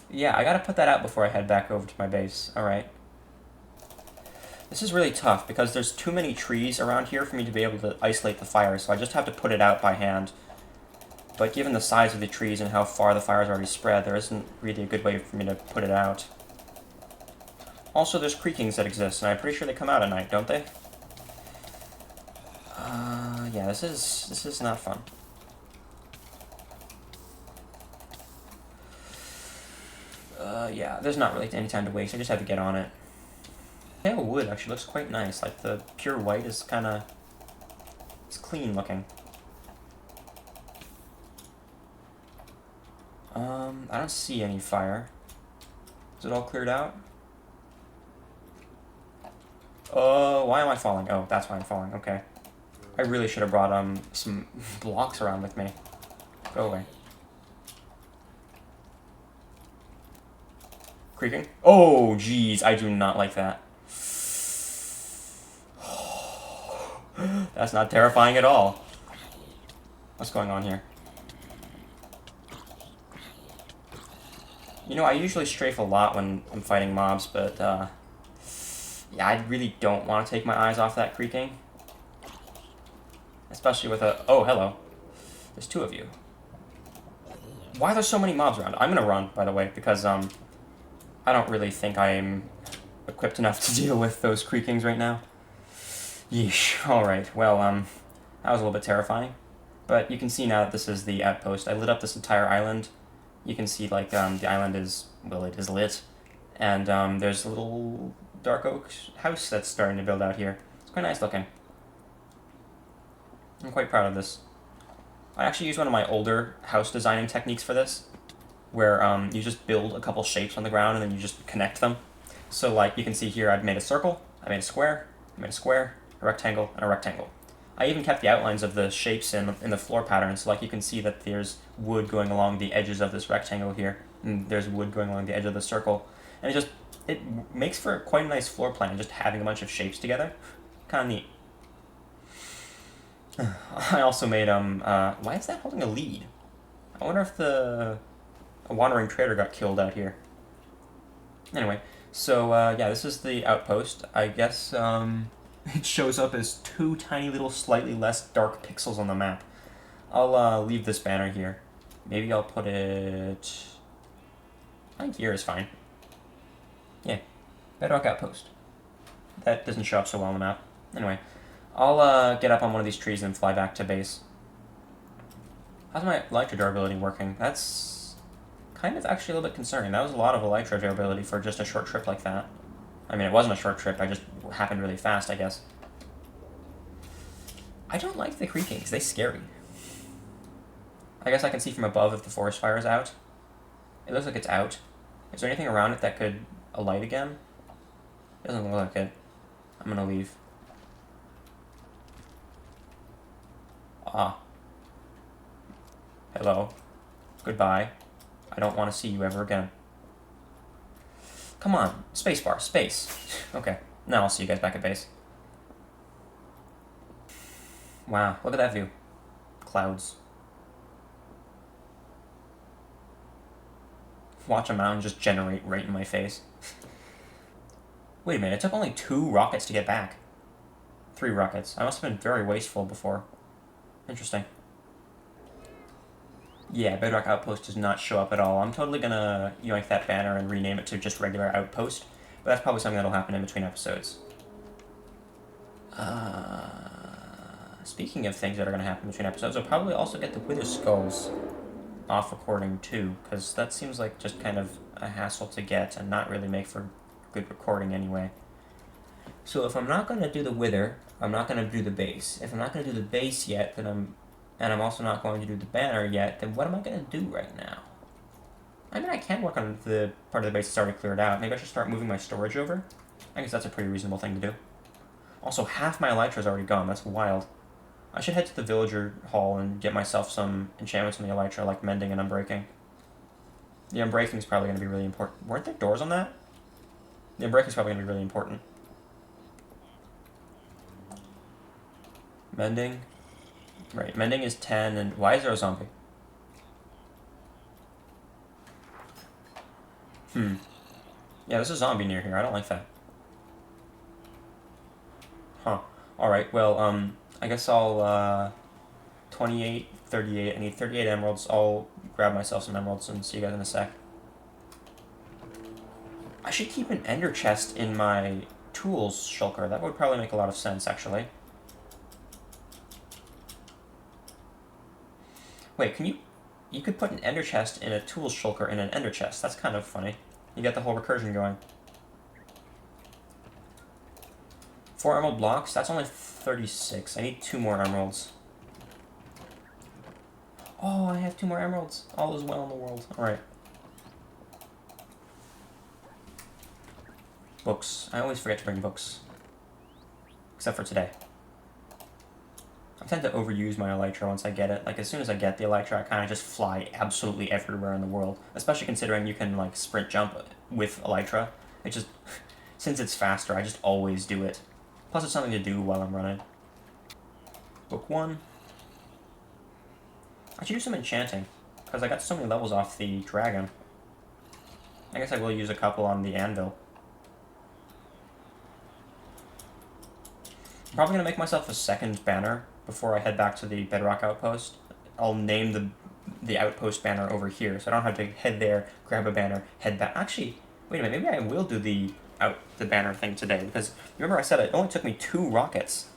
[SPEAKER 1] Yeah, I gotta put that out before I head back over to my base. Alright. This is really tough because there's too many trees around here for me to be able to isolate the fire, so I just have to put it out by hand. But given the size of the trees and how far the fire's already spread, there isn't really a good way for me to put it out. Also, there's creakings that exist, and I'm pretty sure they come out at night, don't they? Yeah, this is not fun. Yeah, there's not really any time to waste, I just have to get on it. Pale wood actually looks quite nice, like the pure white is kinda... it's clean looking. I don't see any fire. Is it all cleared out? Why am I falling? Oh, that's why I'm falling, okay. I really should have brought, some blocks around with me. Go away. Creaking? Oh, jeez, I do not like that. That's not terrifying at all. What's going on here? You know, I usually strafe a lot when I'm fighting mobs, but, yeah, I really don't want to take my eyes off that creaking. Especially with a... oh, hello. There's 2 of you. Why are there so many mobs around? I'm gonna run, by the way, because, I don't really think I'm equipped enough to deal with those creakings right now. Yeesh. Alright, well, that was a little bit terrifying. But you can see now that this is the outpost. I lit up this entire island. You can see, like, the island is... well, it is lit. And, there's a little dark oak house that's starting to build out here. It's quite nice looking. I'm quite proud of this. I actually used one of my older house designing techniques for this, where you just build a couple shapes on the ground and then you just connect them. So like you can see here I've made a circle, I made a square, I made a square, a rectangle, and a rectangle. I even kept the outlines of the shapes in the floor pattern, so like you can see that there's wood going along the edges of this rectangle here, and there's wood going along the edge of the circle, and it makes for quite a nice floor plan, just having a bunch of shapes together. Kind of neat. I also made, why is that holding a lead? I wonder if a wandering trader got killed out here. Anyway, so, yeah, this is the outpost. I guess, it shows up as two tiny little slightly less dark pixels on the map. I'll, leave this banner here. Maybe I'll put it... I think here is fine. Yeah, Bedrock Outpost. That doesn't show up so well on the map. Anyway, I'll, get up on one of these trees and fly back to base. How's my Elytra durability working? That's kind of actually a little bit concerning. That was a lot of Elytra durability for just a short trip like that. I mean, it wasn't a short trip, I just happened really fast, I guess. I don't like the creakings, they scare me. I guess I can see from above if the forest fire is out. It looks like it's out. Is there anything around it that could alight again? It doesn't look like it. I'm gonna leave. Ah. Hello. Goodbye. I don't want to see you ever again. Come on. Spacebar. Space. Okay. Now I'll see you guys back at base. Wow. Look at that view. Clouds. Watch a mountain just generate right in my face. Wait a minute. It took only 2 rockets to get back. 3 rockets. I must have been very wasteful before. Interesting. Yeah, Bedrock Outpost does not show up at all. I'm totally gonna yoink that banner and rename it to just regular Outpost, but that's probably something that'll happen in between episodes. Speaking of things that are gonna happen between episodes, I'll probably also get the Wither Skulls off recording too, because that seems like just kind of a hassle to get and not really make for good recording anyway. So if I'm not gonna do the Wither, I'm not gonna do the base. If I'm not gonna do the base yet, then I'm also not going to do the banner yet, then what am I going to do right now? I mean, I can work on the part of the base that's already cleared out. Maybe I should start moving my storage over? I guess that's a pretty reasonable thing to do. Also, half my Elytra is already gone. That's wild. I should head to the villager hall and get myself some enchantments on the Elytra, like mending and unbreaking. The unbreaking is probably going to be really important. Weren't there doors on that? The unbreaking is probably going to be really important. Mending. Right, mending is 10, and why is there a zombie? Yeah, there's a zombie near here. I don't like that. Huh. Alright, well, I guess I'll, 28, 38. I need 38 emeralds. I'll grab myself some emeralds and see you guys in a sec. I should keep an ender chest in my tools shulker. That would probably make a lot of sense, actually. Wait, you could put an ender chest in a tools shulker in an ender chest. That's kind of funny. You get the whole recursion going. 4 emerald blocks? That's only 36. I need 2 more emeralds. Oh, I have 2 more emeralds. All is well in the world. Alright. Books. I always forget to bring books. Except for today. I tend to overuse my Elytra once I get it. Like, as soon as I get the Elytra, I kind of just fly absolutely everywhere in the world. Especially considering you can, like, sprint jump with Elytra. It just... since it's faster, I just always do it. Plus, it's something to do while I'm running. Book 1. I should do some enchanting, because I got so many levels off the dragon. I guess I will use a couple on the anvil. I'm probably going to make myself a second banner before I head back to the Bedrock Outpost. I'll name the Outpost banner over here, so I don't have to head there, grab a banner, head back. Actually, wait a minute, maybe I will do the banner thing today, because remember I said it only took me 2 rockets.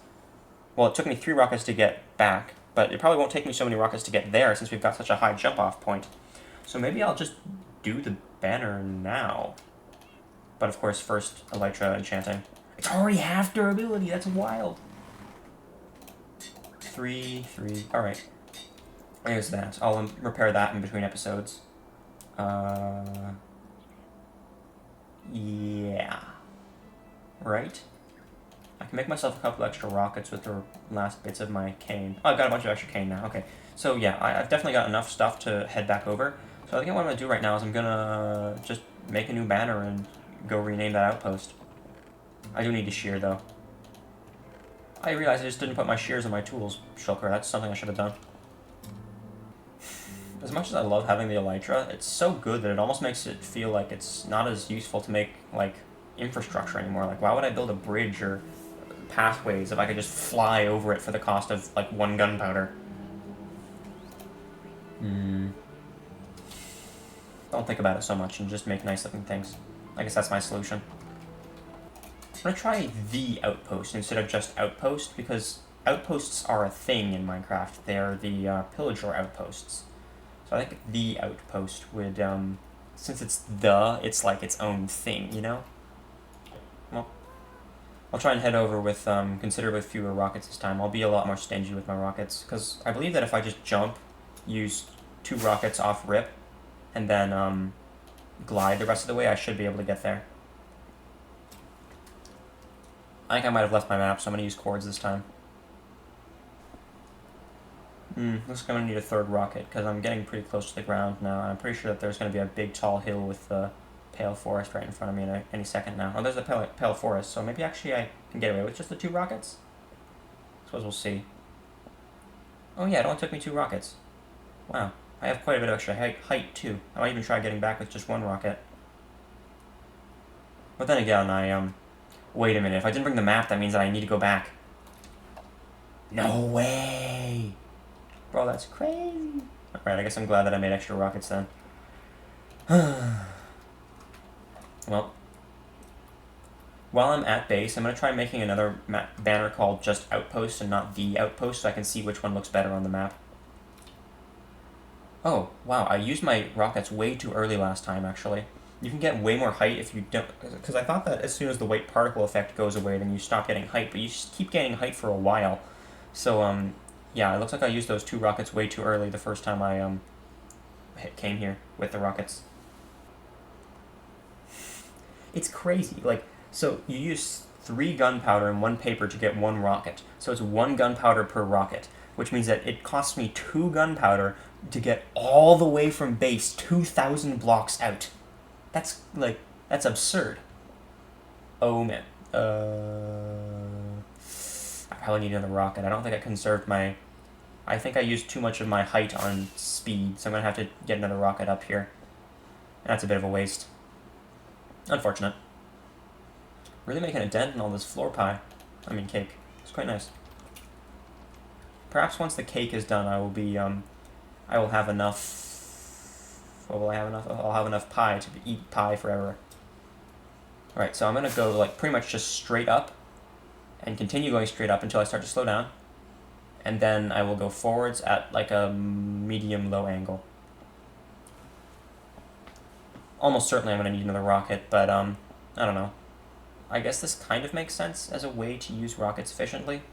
[SPEAKER 1] Well, it took me 3 rockets to get back, but it probably won't take me so many rockets to get there since we've got such a high jump-off point. So maybe I'll just do the banner now. But of course, first, Elytra enchanting. It's already half durability, that's wild. 3, alright. There's that. I'll repair that in between episodes. Yeah. Right? I can make myself a couple extra rockets with the last bits of my cane. Oh, I've got a bunch of extra cane now. Okay. So yeah, I've definitely got enough stuff to head back over. So I think what I'm going to do right now is I'm going to just make a new banner and go rename that outpost. I do need to shear, though. I realized I just didn't put my shears in my tools, shulker. That's something I should have done. As much as I love having the elytra, it's so good that it almost makes it feel like it's not as useful to make, like, infrastructure anymore. Like, why would I build a bridge or pathways if I could just fly over it for the cost of, like, 1 gunpowder? Don't think about it so much and just make nice looking things. I guess that's my solution. I'm gonna try the outpost instead of just outpost, because outposts are a thing in Minecraft. They're the pillager outposts. So I think the outpost would, since it's like its own thing, you know? Well, I'll try and head over with considerably fewer rockets this time. I'll be a lot more stingy with my rockets, because I believe that if I just jump, use 2 rockets off rip, and then glide the rest of the way, I should be able to get there. I think I might have left my map, so I'm going to use cords this time. Looks like I'm going to need a 3rd rocket, because I'm getting pretty close to the ground now, and I'm pretty sure that there's going to be a big tall hill with the pale forest right in front of me in any second now. Oh, there's the pale forest, so maybe actually I can get away with just the 2 rockets? I suppose we'll see. Oh yeah, it only took me 2 rockets. Wow. I have quite a bit of extra height too. I might even try getting back with just 1 rocket. But then again, wait a minute. If I didn't bring the map, that means that I need to go back. No way! Bro, that's crazy. Alright, I guess I'm glad that I made extra rockets then. Well, while I'm at base, I'm going to try making another banner called just Outpost and not The Outpost, so I can see which one looks better on the map. Oh, wow, I used my rockets way too early last time, actually. You can get way more height if you don't... Because I thought that as soon as the white particle effect goes away, then you stop getting height, but you just keep getting height for a while. So, yeah, it looks like I used those 2 rockets way too early the first time I, came here with the rockets. It's crazy. Like, so you use 3 gunpowder and 1 paper to get 1 rocket. So it's 1 gunpowder per rocket, which means that it costs me 2 gunpowder to get all the way from base 2,000 blocks out. That's, like, that's absurd. Oh, man. I probably need another rocket. I don't think I conserved my... I think I used too much of my height on speed, so I'm going to have to get another rocket up here. That's a bit of a waste. Unfortunate. Really making a dent in all this floor pie. I mean cake. It's quite nice. Perhaps once the cake is done, I will be, I will have enough... What will I have enough? I'll have enough pie to eat pie forever. Alright, so I'm going to go, like, pretty much just straight up, and continue going straight up until I start to slow down. And then I will go forwards at, like, a medium-low angle. Almost certainly I'm going to need another rocket, but, I don't know. I guess this kind of makes sense as a way to use rockets efficiently.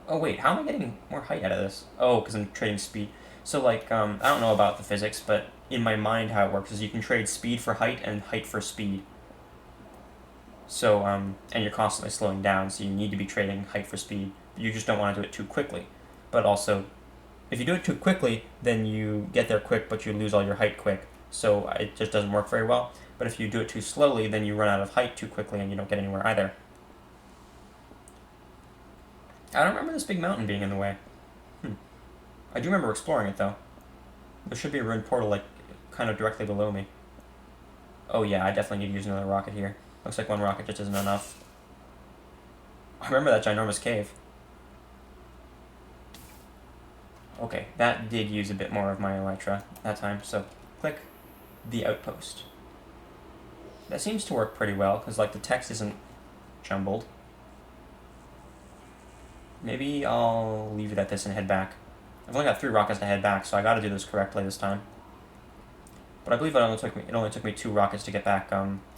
[SPEAKER 1] Oh wait, how am I getting more height out of this? Oh, because I'm trading speed. So, like, I don't know about the physics, but in my mind how it works is you can trade speed for height and height for speed. So, and you're constantly slowing down, so you need to be trading height for speed. You just don't want to do it too quickly. But also, if you do it too quickly, then you get there quick, but you lose all your height quick. So it just doesn't work very well. But if you do it too slowly, then you run out of height too quickly and you don't get anywhere either. I don't remember this big mountain being in the way. I do remember exploring it, though. There should be a ruined portal, like, kind of directly below me. Oh yeah, I definitely need to use another rocket here. Looks like 1 rocket just isn't enough. I remember that ginormous cave. Okay, that did use a bit more of my elytra that time, so click the outpost. That seems to work pretty well, because, like, the text isn't jumbled. Maybe I'll leave it at this and head back. I've only got 3 rockets to head back, so I gotta do this correctly this time. But I believe it only took me 2 rockets to get back,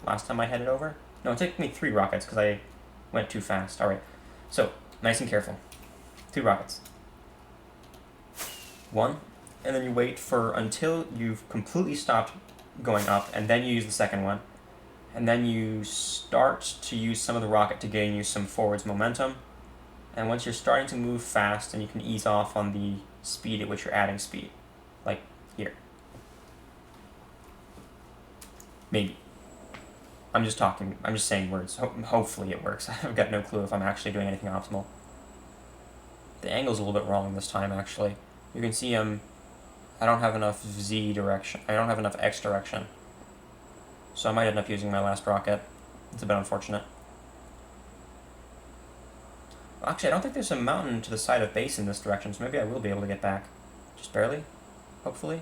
[SPEAKER 1] last time I headed over. No, it took me 3 rockets, because I went too fast. Alright, so, nice and careful. 2 rockets. 1, and then you wait for until you've completely stopped going up, and then you use the second one. And then you start to use some of the rocket to gain you some forwards momentum. And once you're starting to move fast, then you can ease off on the speed at which you're adding speed. Like here. Maybe. I'm just saying words. Hopefully it works. I've got no clue if I'm actually doing anything optimal. The angle's a little bit wrong this time, actually. You can see I don't have enough Z direction. I don't have enough X direction. So I might end up using my last rocket. It's a bit unfortunate. Actually, I don't think there's a mountain to the side of base in this direction, so maybe I will be able to get back. Just barely? Hopefully?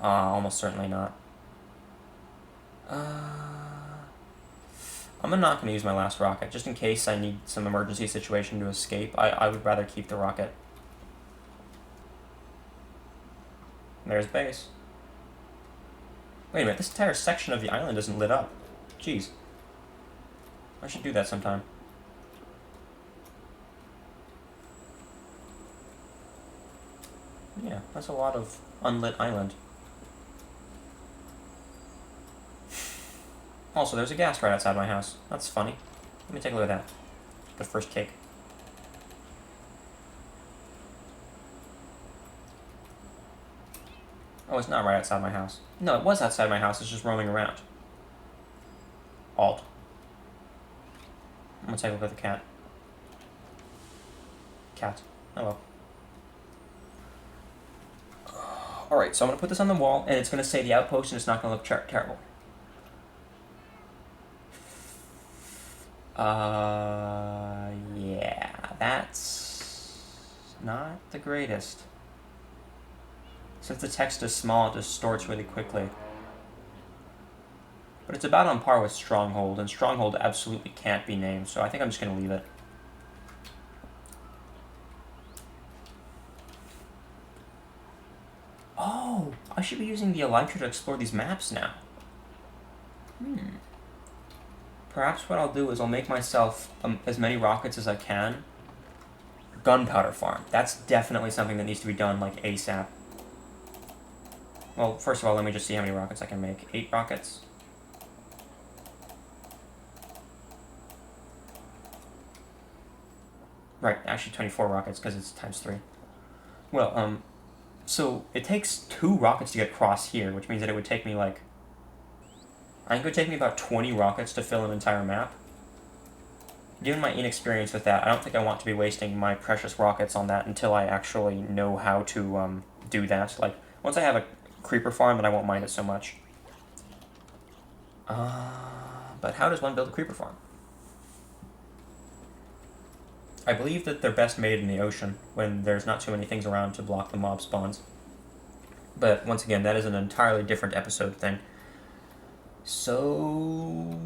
[SPEAKER 1] Almost certainly not. I'm not going to use my last rocket, just in case I need some emergency situation to escape. I would rather keep the rocket. There's base. Wait a minute, this entire section of the island isn't lit up. Jeez. I should do that sometime. Yeah, that's a lot of unlit island. Also, there's a gas right outside my house. That's funny. Let me take a look at that. The first cake. Oh, it's not right outside my house. No, it was outside my house. It's just roaming around. Alt. I'm gonna take a look at the cat. Cat. Hello. Alright, so I'm gonna put this on the wall, and it's gonna say the outpost, and it's not gonna look terrible. Yeah, that's not the greatest. Since the text is small, it distorts really quickly. But it's about on par with Stronghold, and Stronghold absolutely can't be named, so I think I'm just going to leave it. Oh, I should be using the Elytra to explore these maps now. Perhaps what I'll do is I'll make myself as many rockets as I can. Gunpowder farm. That's definitely something that needs to be done, like, ASAP. Well, first of all, let me just see how many rockets I can make. 8 rockets? Right, actually 24 rockets, because it's times 3. Well, so it takes 2 rockets to get across here, which means that it would take me, like... I think it would take me about 20 rockets to fill an entire map. Given my inexperience with that, I don't think I want to be wasting my precious rockets on that until I actually know how to do that. Like, once I have a creeper farm, then I won't mind it so much. But how does one build a creeper farm? I believe that they're best made in the ocean, when there's not too many things around to block the mob spawns. But, once again, that is an entirely different episode thing. So...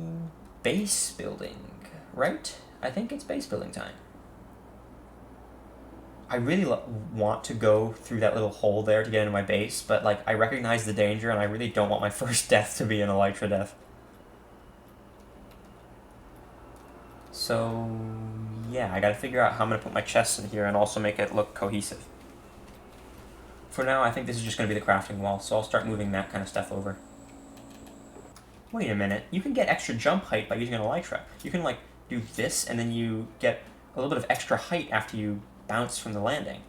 [SPEAKER 1] base building, right? I think it's base building time. I really want to go through that little hole there to get into my base, but, like, I recognize the danger, and I really don't want my first death to be an Elytra death. So, yeah, I gotta figure out how I'm gonna put my chests in here and also make it look cohesive. For now, I think this is just gonna be the crafting wall, so I'll start moving that kind of stuff over. Wait a minute, you can get extra jump height by using an Elytra. You can, like, do this, and then you get a little bit of extra height after you bounce from the landing.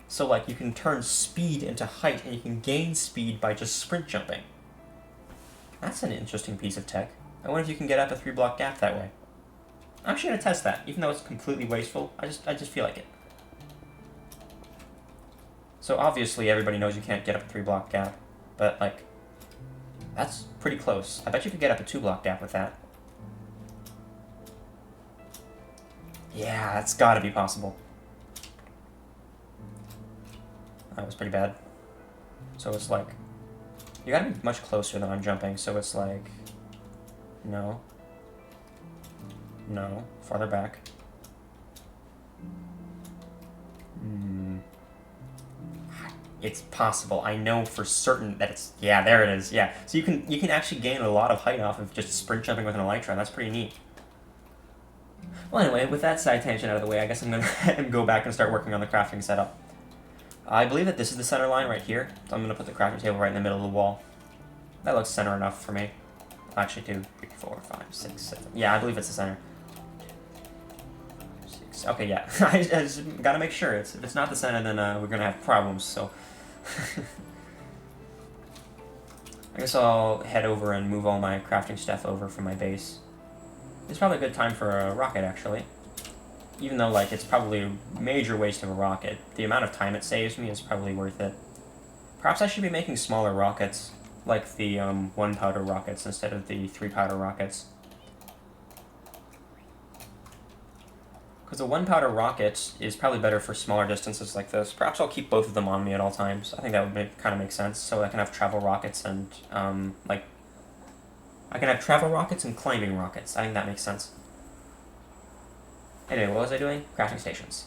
[SPEAKER 1] So, like, you can turn speed into height, and you can gain speed by just sprint jumping. That's an interesting piece of tech. I wonder if you can get up a 3-block gap that way. I'm actually gonna test that, even though it's completely wasteful. I just feel like it. So obviously everybody knows you can't get up a 3-block gap, but, like, that's pretty close. I bet you could get up a 2-block gap with that. Yeah, that's gotta be possible. That was pretty bad. So it's like, you gotta be much closer than I'm jumping, so it's like, no. No, farther back. It's possible. I know for certain that it's... Yeah, there it is. Yeah. So you can actually gain a lot of height off of just sprint jumping with an Elytra. That's pretty neat. Well, anyway, with that side tangent out of the way, I guess I'm going to go back and start working on the crafting setup. I believe that this is the center line right here. So I'm going to put the crafting table right in the middle of the wall. That looks center enough for me. Actually, 2, 3, 4, 5, 6, 7. Yeah, I believe it's the center. 6. Okay, yeah. I just gotta make sure. If it's not the center, then we're gonna have problems, so... I guess I'll head over and move all my crafting stuff over from my base. It's probably a good time for a rocket, actually. Even though, like, it's probably a major waste of a rocket, the amount of time it saves me is probably worth it. Perhaps I should be making smaller rockets, like the 1 powder rockets instead of the 3 powder rockets. Because the 1 powder rocket is probably better for smaller distances like this. Perhaps I'll keep both of them on me at all times. I think that would kind of make sense, so I can have travel rockets and, like... I can have travel rockets and climbing rockets. I think that makes sense. Anyway, what was I doing? Crafting stations.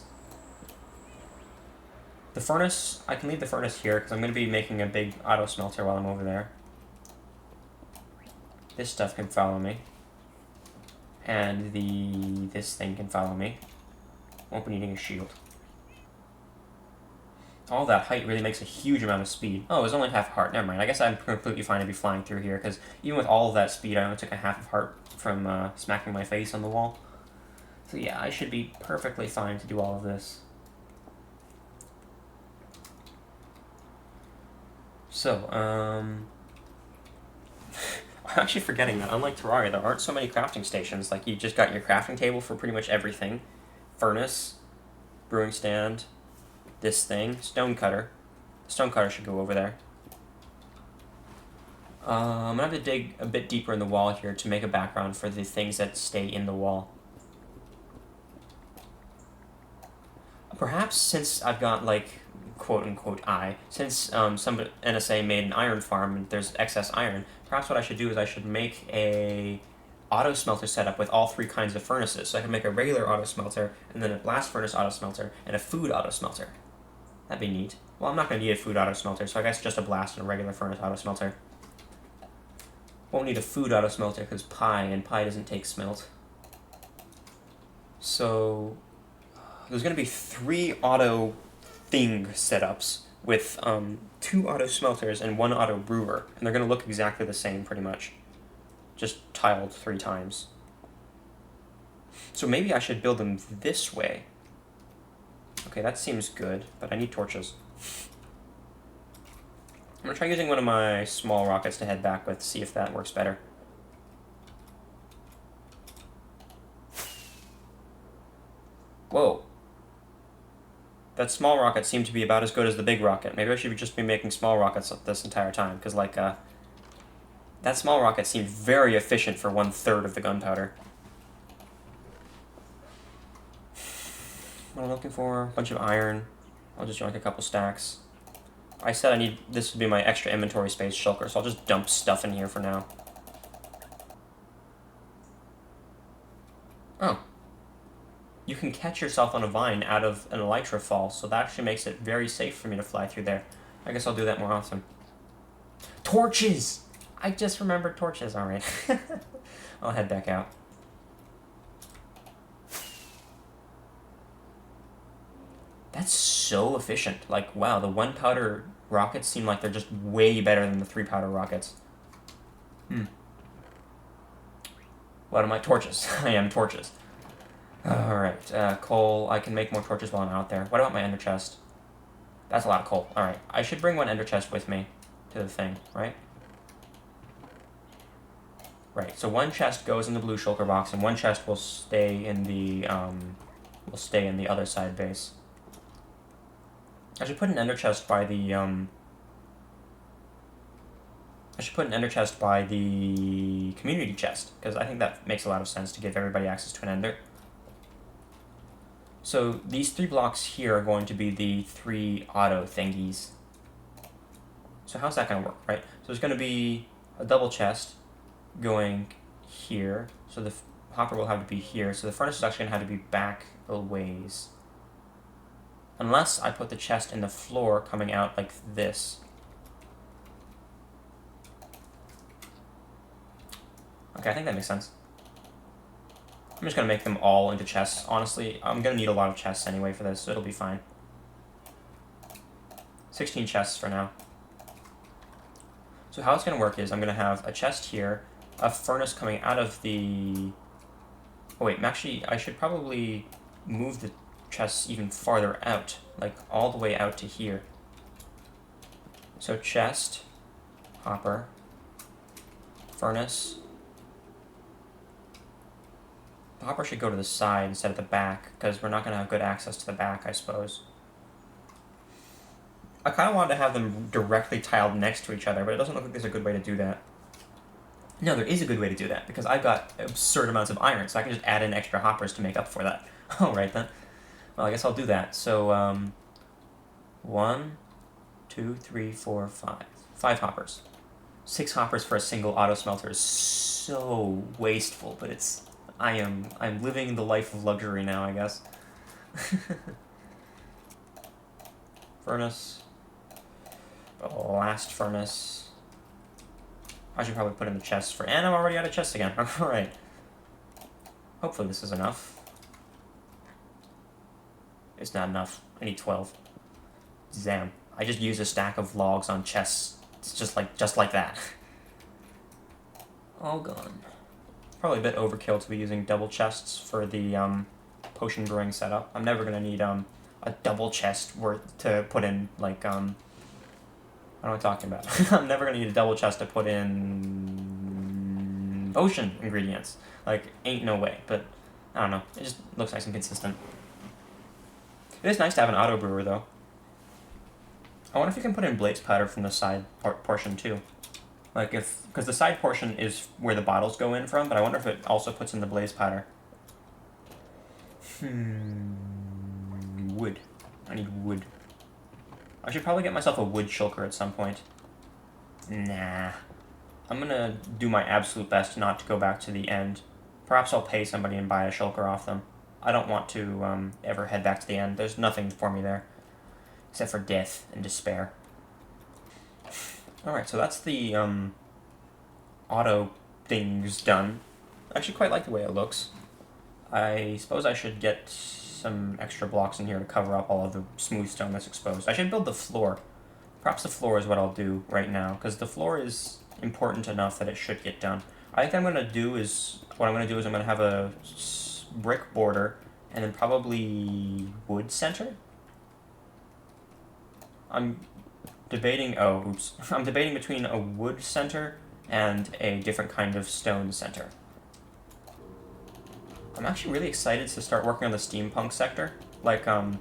[SPEAKER 1] The furnace, I can leave the furnace here because I'm going to be making a big auto smelter while I'm over there. This stuff can follow me. And this thing can follow me. Won't be needing a shield. All that height really makes a huge amount of speed. Oh, it was only half a heart. Never mind. I guess I'm completely fine to be flying through here because even with all of that speed, I only took a half a heart from smacking my face on the wall. So yeah, I should be perfectly fine to do all of this. So, I'm actually forgetting that, unlike Terraria, there aren't so many crafting stations. Like, you just got your crafting table for pretty much everything. Furnace, brewing stand, this thing, stone cutter. Stone cutter should go over there. I'm going to have to dig a bit deeper in the wall here to make a background for the things that stay in the wall. Perhaps since I've got, like, quote-unquote since some NSA made an iron farm and there's excess iron, perhaps what I should do is I should make a auto smelter setup with all 3 kinds of furnaces. So I can make a regular auto smelter, and then a blast furnace auto smelter, and a food auto smelter. That'd be neat. Well, I'm not going to need a food auto smelter, so I guess just a blast and a regular furnace auto smelter. Won't need a food auto smelter because pie doesn't take smelt. So there's going to be 3 auto thing setups with 2 auto smelters and 1 auto brewer, and they're going to look exactly the same pretty much, just tiled 3 times. So maybe I should build them this way. Okay, that seems good, but I need torches. I'm going to try using one of my small rockets to head back with, see if that works better. Whoa. That small rocket seemed to be about as good as the big rocket. Maybe I should just be making small rockets this entire time, because, like, that small rocket seemed very efficient for 1/3 of the gunpowder. What I'm looking for, a bunch of iron. I'll just join a couple stacks. I said this would be my extra inventory space shulker, so I'll just dump stuff in here for now. Oh. You can catch yourself on a vine out of an elytra fall, so that actually makes it very safe for me to fly through there. I guess I'll do that more often. Torches! I just remembered torches, alright. I'll head back out. That's so efficient. Like, wow, the 1 powder rockets seem like they're just way better than the 3 powder rockets. What am I? Torches. I am torches. Alright, coal. I can make more torches while I'm out there. What about my ender chest? That's a lot of coal. Alright, I should bring 1 ender chest with me to the thing, right? Right, so 1 chest goes in the blue shulker box, and 1 chest will stay in the, other side base. I should put an ender chest by the, community chest, because I think that makes a lot of sense to give everybody access to an ender. So these 3 blocks here are going to be the 3 auto thingies. So how's that going to work, right? So there's going to be a double chest going here, so the hopper will have to be here, so the furnace is actually going to have to be back a ways. Unless I put the chest in the floor coming out like this. Okay, I think that makes sense. I'm just going to make them all into chests. Honestly, I'm going to need a lot of chests anyway for this, so it'll be fine. 16 chests for now. So how it's going to work is I'm going to have a chest here, a furnace coming out of the... Oh wait, actually, I should probably move the chests even farther out, like all the way out to here. So chest, hopper, furnace. The hopper should go to the side instead of the back, because we're not going to have good access to the back, I suppose. I kind of wanted to have them directly tiled next to each other, but it doesn't look like there's a good way to do that. No, there is a good way to do that, because I've got absurd amounts of iron, so I can just add in extra hoppers to make up for that. Alright then. Well, I guess I'll do that. So, 1, 2, 3, 4, 5. 5 hoppers. 6 hoppers for a single auto smelter is so wasteful, but it's... I'm living the life of luxury now, I guess. Furnace. Last furnace. I should probably put in the chest for... And I'm already out of chests again. Alright. Hopefully this is enough. It's not enough. I need 12. Damn. I just used a stack of logs on chests. It's just like that. All gone. Probably a bit overkill to be using double chests for the potion brewing setup. I'm never gonna need a double chest worth to put in, like, what am I talking about? I'm never gonna need a double chest to put in potion ingredients. Like, ain't no way, but I don't know. It just looks nice and consistent. It is nice to have an auto brewer, though. I wonder if you can put in blaze powder from the side portion, too. Like, because the side portion is where the bottles go in from, but I wonder if it also puts in the blaze powder. Wood. I need wood. I should probably get myself a wood shulker at some point. Nah. I'm gonna do my absolute best not to go back to the end. Perhaps I'll pay somebody and buy a shulker off them. I don't want to ever head back to the end. There's nothing for me there. Except for death and despair. Alright, so that's the auto things done. I actually quite like the way it looks. I suppose I should get some extra blocks in here to cover up all of the smooth stone that's exposed. I should build the floor. Perhaps the floor is what I'll do right now, because the floor is important enough that it should get done. I think what I'm going to do is I'm going to have a brick border and then probably wood center. I'm debating between a wood center and a different kind of stone center. I'm actually really excited to start working on the steampunk sector. Like, I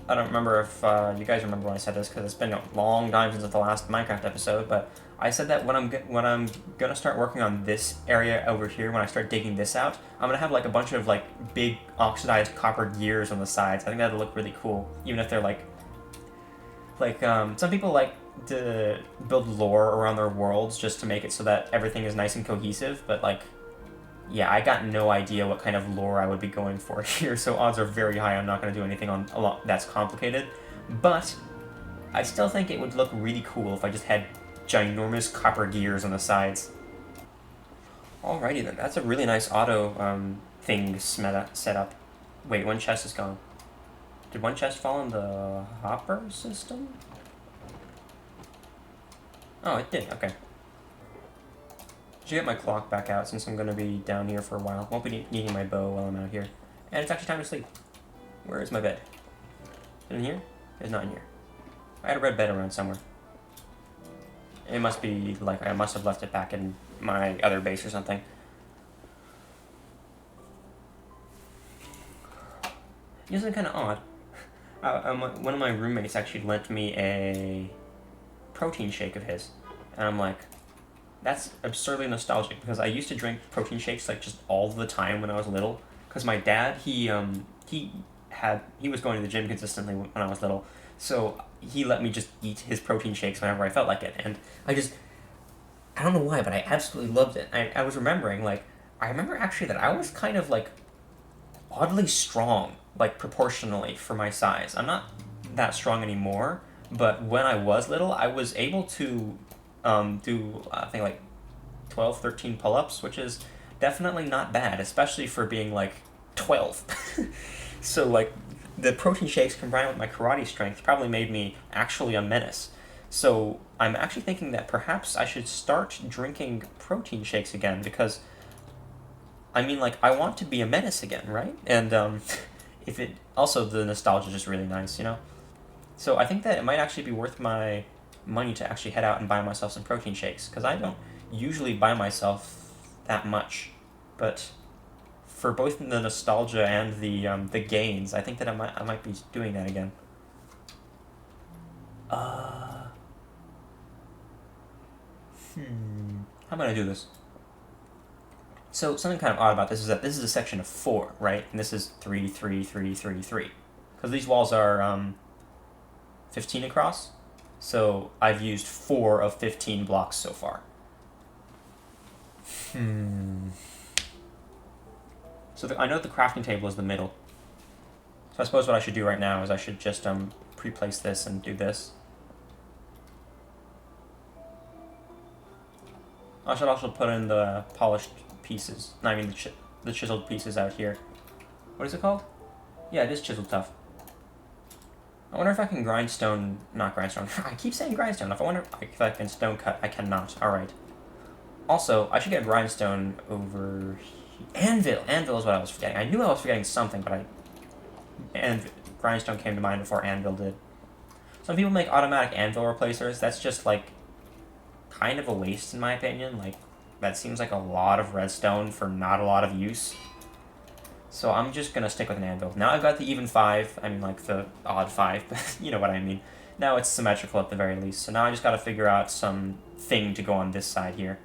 [SPEAKER 1] don't remember if you guys remember when I said this, because it's been a long time since the last Minecraft episode, but I said that when I'm gonna start working on this area over here, when I start digging this out, I'm gonna have like a bunch of like big oxidized copper gears on the sides. I think that'll look really cool, even if they're like some people like to build lore around their worlds just to make it so that everything is nice and cohesive, but like, yeah, I got no idea what kind of lore I would be going for here, so odds are very high I'm not going to do anything on a lot that's complicated, but I still think it would look really cool if I just had ginormous copper gears on the sides. Alrighty then, that's a really nice auto thing set up. Wait, one chest is gone. Did one chest fall in the hopper system? Oh, it did, okay. Should get my clock back out since I'm going to be down here for a while. Won't be needing my bow while I'm out here. And it's actually time to sleep. Where is my bed? Is it in here? It's not in here. I had a red bed around somewhere. It must be, like, I must have left it back in my other base or something. Isn't it kind of odd? One of my roommates actually lent me a protein shake of his. And I'm like, that's absurdly nostalgic, because I used to drink protein shakes like just all the time when I was little. Because my dad, he was going to the gym consistently when I was little, so he let me just eat his protein shakes whenever I felt like it. And I don't know why, but I absolutely loved it. I was remembering, like, I remember actually that I was kind of like oddly strong, like proportionally for my size. I'm not that strong anymore, but when I was little, I was able to do, I think, like 12, 13 pull-ups, which is definitely not bad, especially for being, like, 12. So, like, the protein shakes combined with my karate strength probably made me actually a menace. So I'm actually thinking that perhaps I should start drinking protein shakes again because, I mean, like, I want to be a menace again, right? And if it also the nostalgia is just really nice, you know. So I think that it might actually be worth my money to actually head out and buy myself some protein shakes because I don't usually buy myself that much, but for both the nostalgia and the gains, I think that I might be doing that again. Uh, how am I gonna do this? So something kind of odd about this is that this is a section of 4, right? And this is 3, 3, 3, 3, 3. Because these walls are 15 across. So I've used 4 of 15 blocks so far. So I know the crafting table is the middle. So I suppose what I should do right now is I should just pre-place this and do this. I should also put in the polished pieces. No, I mean the chiseled pieces out here. What is it called? Yeah, it is chiseled tough. I wonder if I can grindstone... Not grindstone. I keep saying grindstone. I wonder if I can stone cut. I cannot. Alright. Also, I should get grindstone over... Anvil! Anvil is what I was forgetting. I knew I was forgetting something, but and grindstone came to mind before anvil did. Some people make automatic anvil replacers. That's just, like, kind of a waste, in my opinion. Like, that seems like a lot of redstone for not a lot of use. So I'm just gonna stick with an anvil. Now I've got the even 5, I mean, like, the odd 5, but you know what I mean. Now it's symmetrical at the very least, so now I just gotta figure out some thing to go on this side here.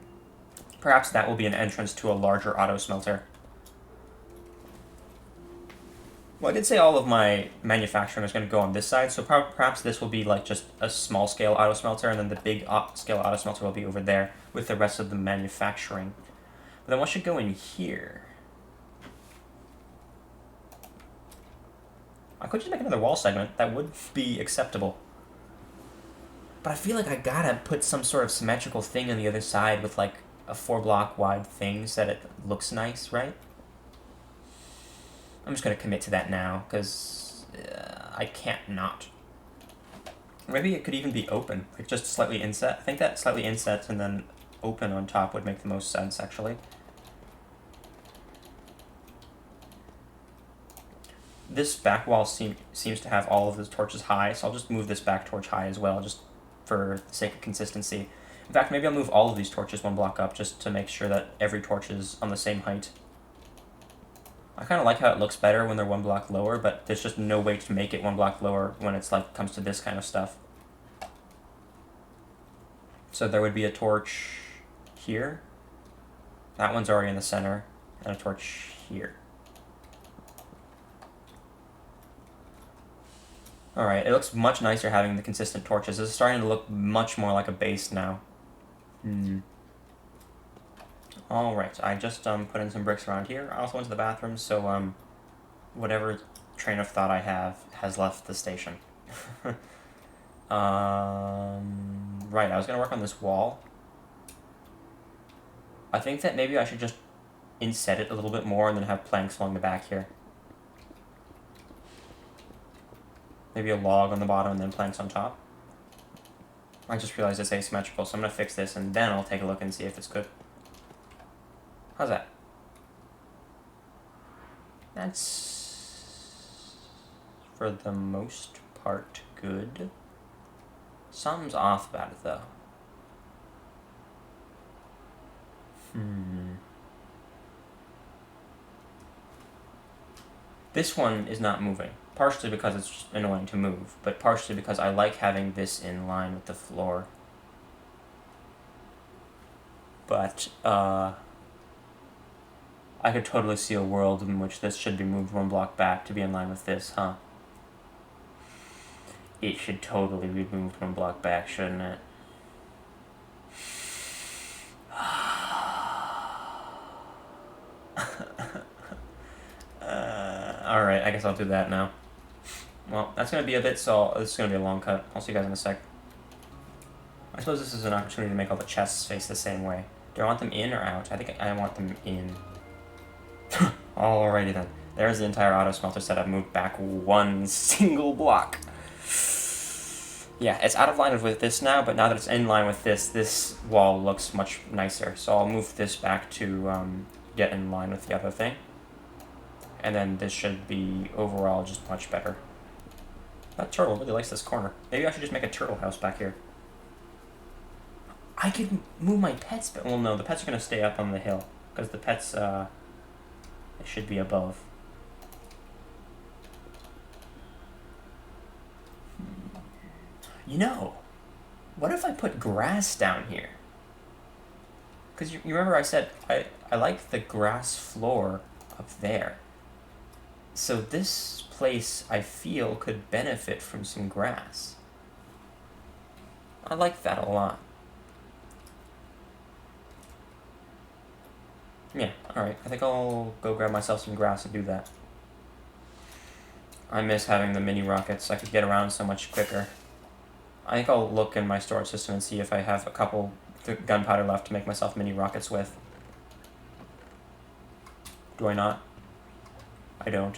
[SPEAKER 1] Perhaps that will be an entrance to a larger auto smelter. Well, I did say all of my manufacturing was going to go on this side, so perhaps this will be like just a small scale auto smelter, and then the big scale auto smelter will be over there with the rest of the manufacturing. But then what should go in here? I could just make another wall segment. That would be acceptable. But I feel like I gotta put some sort of symmetrical thing on the other side with like a 4-block wide thing so that it looks nice, right? I'm just going to commit to that now, because I can't not. Maybe it could even be open, like just slightly inset. I think that slightly inset and then open on top would make the most sense, actually. This back wall seems to have all of the torches high, so I'll just move this back torch high as well, just for the sake of consistency. In fact, maybe I'll move all of these torches 1 block up, just to make sure that every torch is on the same height. I kind of like how it looks better when they're 1 block lower, but there's just no way to make it 1 block lower when it's like comes to this kind of stuff. So there would be a torch here. That one's already in the center, and a torch here. Alright, it looks much nicer having the consistent torches. This is starting to look much more like a base now. Alright, I just put in some bricks around here. I also went to the bathroom, so whatever train of thought I have has left the station. Right, I was going to work on this wall. I think that maybe I should just inset it a little bit more and then have planks along the back here. Maybe a log on the bottom and then planks on top. I just realized it's asymmetrical, so I'm going to fix this and then I'll take a look and see if it's good. How's that? That's, for the most part, good. Something's off about it, though. This one is not moving. Partially because it's just annoying to move, but partially because I like having this in line with the floor. But, I could totally see a world in which this should be moved 1 block back to be in line with this, huh? It should totally be moved 1 block back, shouldn't it? Alright, I guess I'll do that now. Well, that's going to be a bit, so this is going to be a long cut. I'll see you guys in a sec. I suppose this is an opportunity to make all the chests face the same way. Do I want them in or out? I think I want them in. Alrighty then. There's the entire auto smelter setup moved back 1 single block. Yeah, it's out of line with this now, but now that it's in line with this wall looks much nicer. So I'll move this back to get in line with the other thing. And then this should be overall just much better. That turtle really likes this corner. Maybe I should just make a turtle house back here. I could move my pets, but well, no, the pets are going to stay up on the hill. Because the pets, they should be above. You know, what if I put grass down here? Because you remember I said I like the grass floor up there. So this place, I feel, could benefit from some grass. I like that a lot. Yeah, alright. I think I'll go grab myself some grass and do that. I miss having the mini rockets. I could get around so much quicker. I think I'll look in my storage system and see if I have a couple gunpowder left to make myself mini rockets with. Do I not? I don't.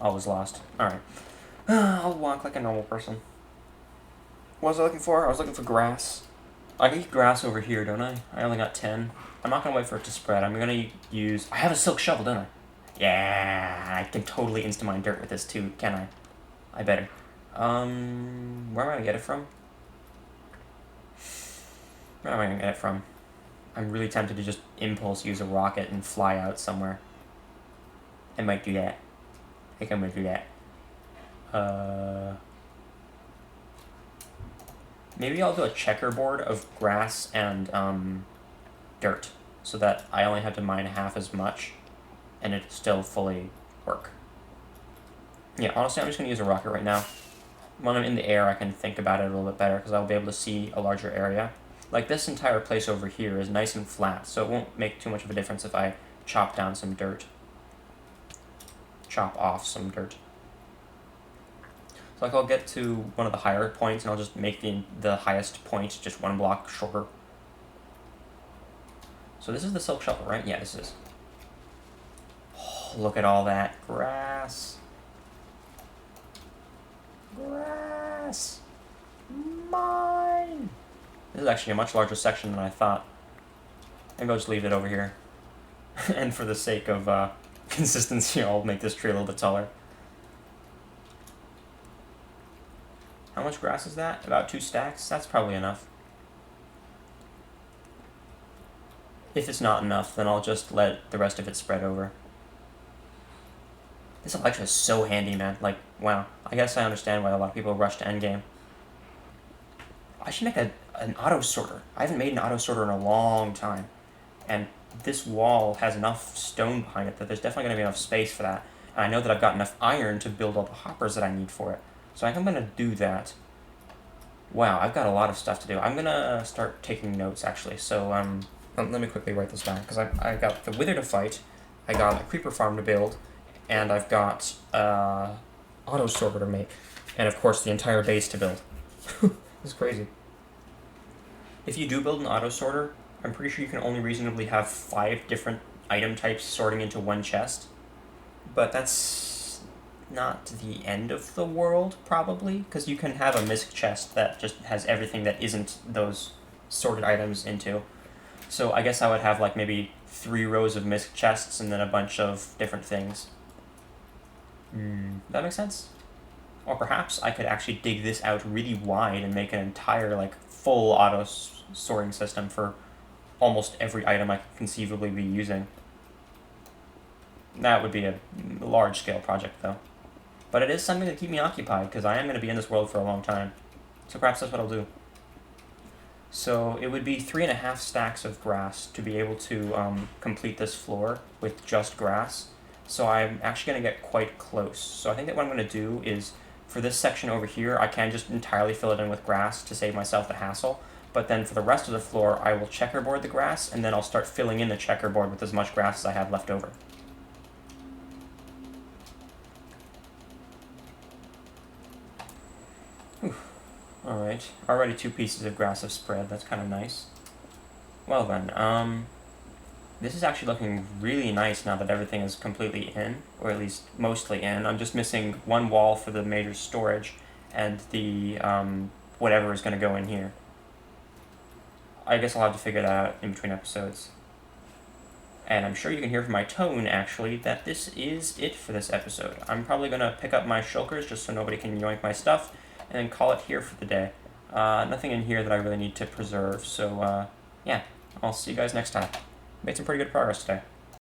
[SPEAKER 1] I was lost. Alright. I'll walk like a normal person. What was I looking for? I was looking for grass. I can get grass over here, don't I? I only got 10. I'm not gonna wait for it to spread. I'm gonna use... I have a silk shovel, don't I? Yeah, I can totally insta-mine dirt with this too, can I? I better. Where am I gonna get it from? Where am I gonna get it from? I'm really tempted to just impulse use a rocket and fly out somewhere. I might do that. I think I'm gonna do that. Maybe I'll do a checkerboard of grass and dirt, so that I only have to mine half as much, and it'll still fully work. Yeah, honestly, I'm just gonna use a rocket right now. When I'm in the air, I can think about it a little bit better, because I'll be able to see a larger area. Like, this entire place over here is nice and flat, so it won't make too much of a difference if I chop down some dirt. Chop off some dirt. So like I'll get to one of the higher points and I'll just make the highest point just one block shorter. So this is the silk shovel, right? Yeah, this is. Oh, look at all that grass. Grass. Mine. This is actually a much larger section than I thought. Maybe I'll just leave it over here. And for the sake of consistency, I'll make this tree a little bit taller. How much grass is that? About 2 stacks? That's probably enough. If it's not enough, then I'll just let the rest of it spread over. This Electra is so handy, man. Like, wow. I guess I understand why a lot of people rush to endgame. I should make an auto sorter. I haven't made an auto sorter in a long time. And this wall has enough stone behind it that there's definitely going to be enough space for that. And I know that I've got enough iron to build all the hoppers that I need for it. So I think I'm going to do that. Wow, I've got a lot of stuff to do. I'm going to start taking notes, actually. So, let me quickly write this down, because I got the Wither to fight, I got a creeper farm to build, and I've got auto sorter to make, and of course the entire base to build. This is crazy. If you do build an auto sorter, I'm pretty sure you can only reasonably have 5 different item types sorting into one chest. But that's not the end of the world, probably, because you can have a misc chest that just has everything that isn't those sorted items into. So I guess I would have like maybe 3 rows of misc chests and then a bunch of different things. That makes sense? Or perhaps I could actually dig this out really wide and make an entire like full auto sorting system for almost every item I could conceivably be using. That would be a large scale project though. But it is something to keep me occupied because I am going to be in this world for a long time. So perhaps that's what I'll do. So it would be 3.5 stacks of grass to be able to complete this floor with just grass. So I'm actually going to get quite close. So I think that what I'm going to do is, for this section over here, I can just entirely fill it in with grass to save myself the hassle. But then for the rest of the floor, I will checkerboard the grass, and then I'll start filling in the checkerboard with as much grass as I have left over. Alright, already 2 pieces of grass have spread, that's kind of nice. Well then, this is actually looking really nice now that everything is completely in, or at least mostly in. I'm just missing 1 wall for the major storage, and the whatever is going to go in here. I guess I'll have to figure that out in between episodes. And I'm sure you can hear from my tone, actually, that this is it for this episode. I'm probably going to pick up my shulkers just so nobody can yoink my stuff, and then call it here for the day. Nothing in here that I really need to preserve, so yeah, I'll see you guys next time. Made some pretty good progress today.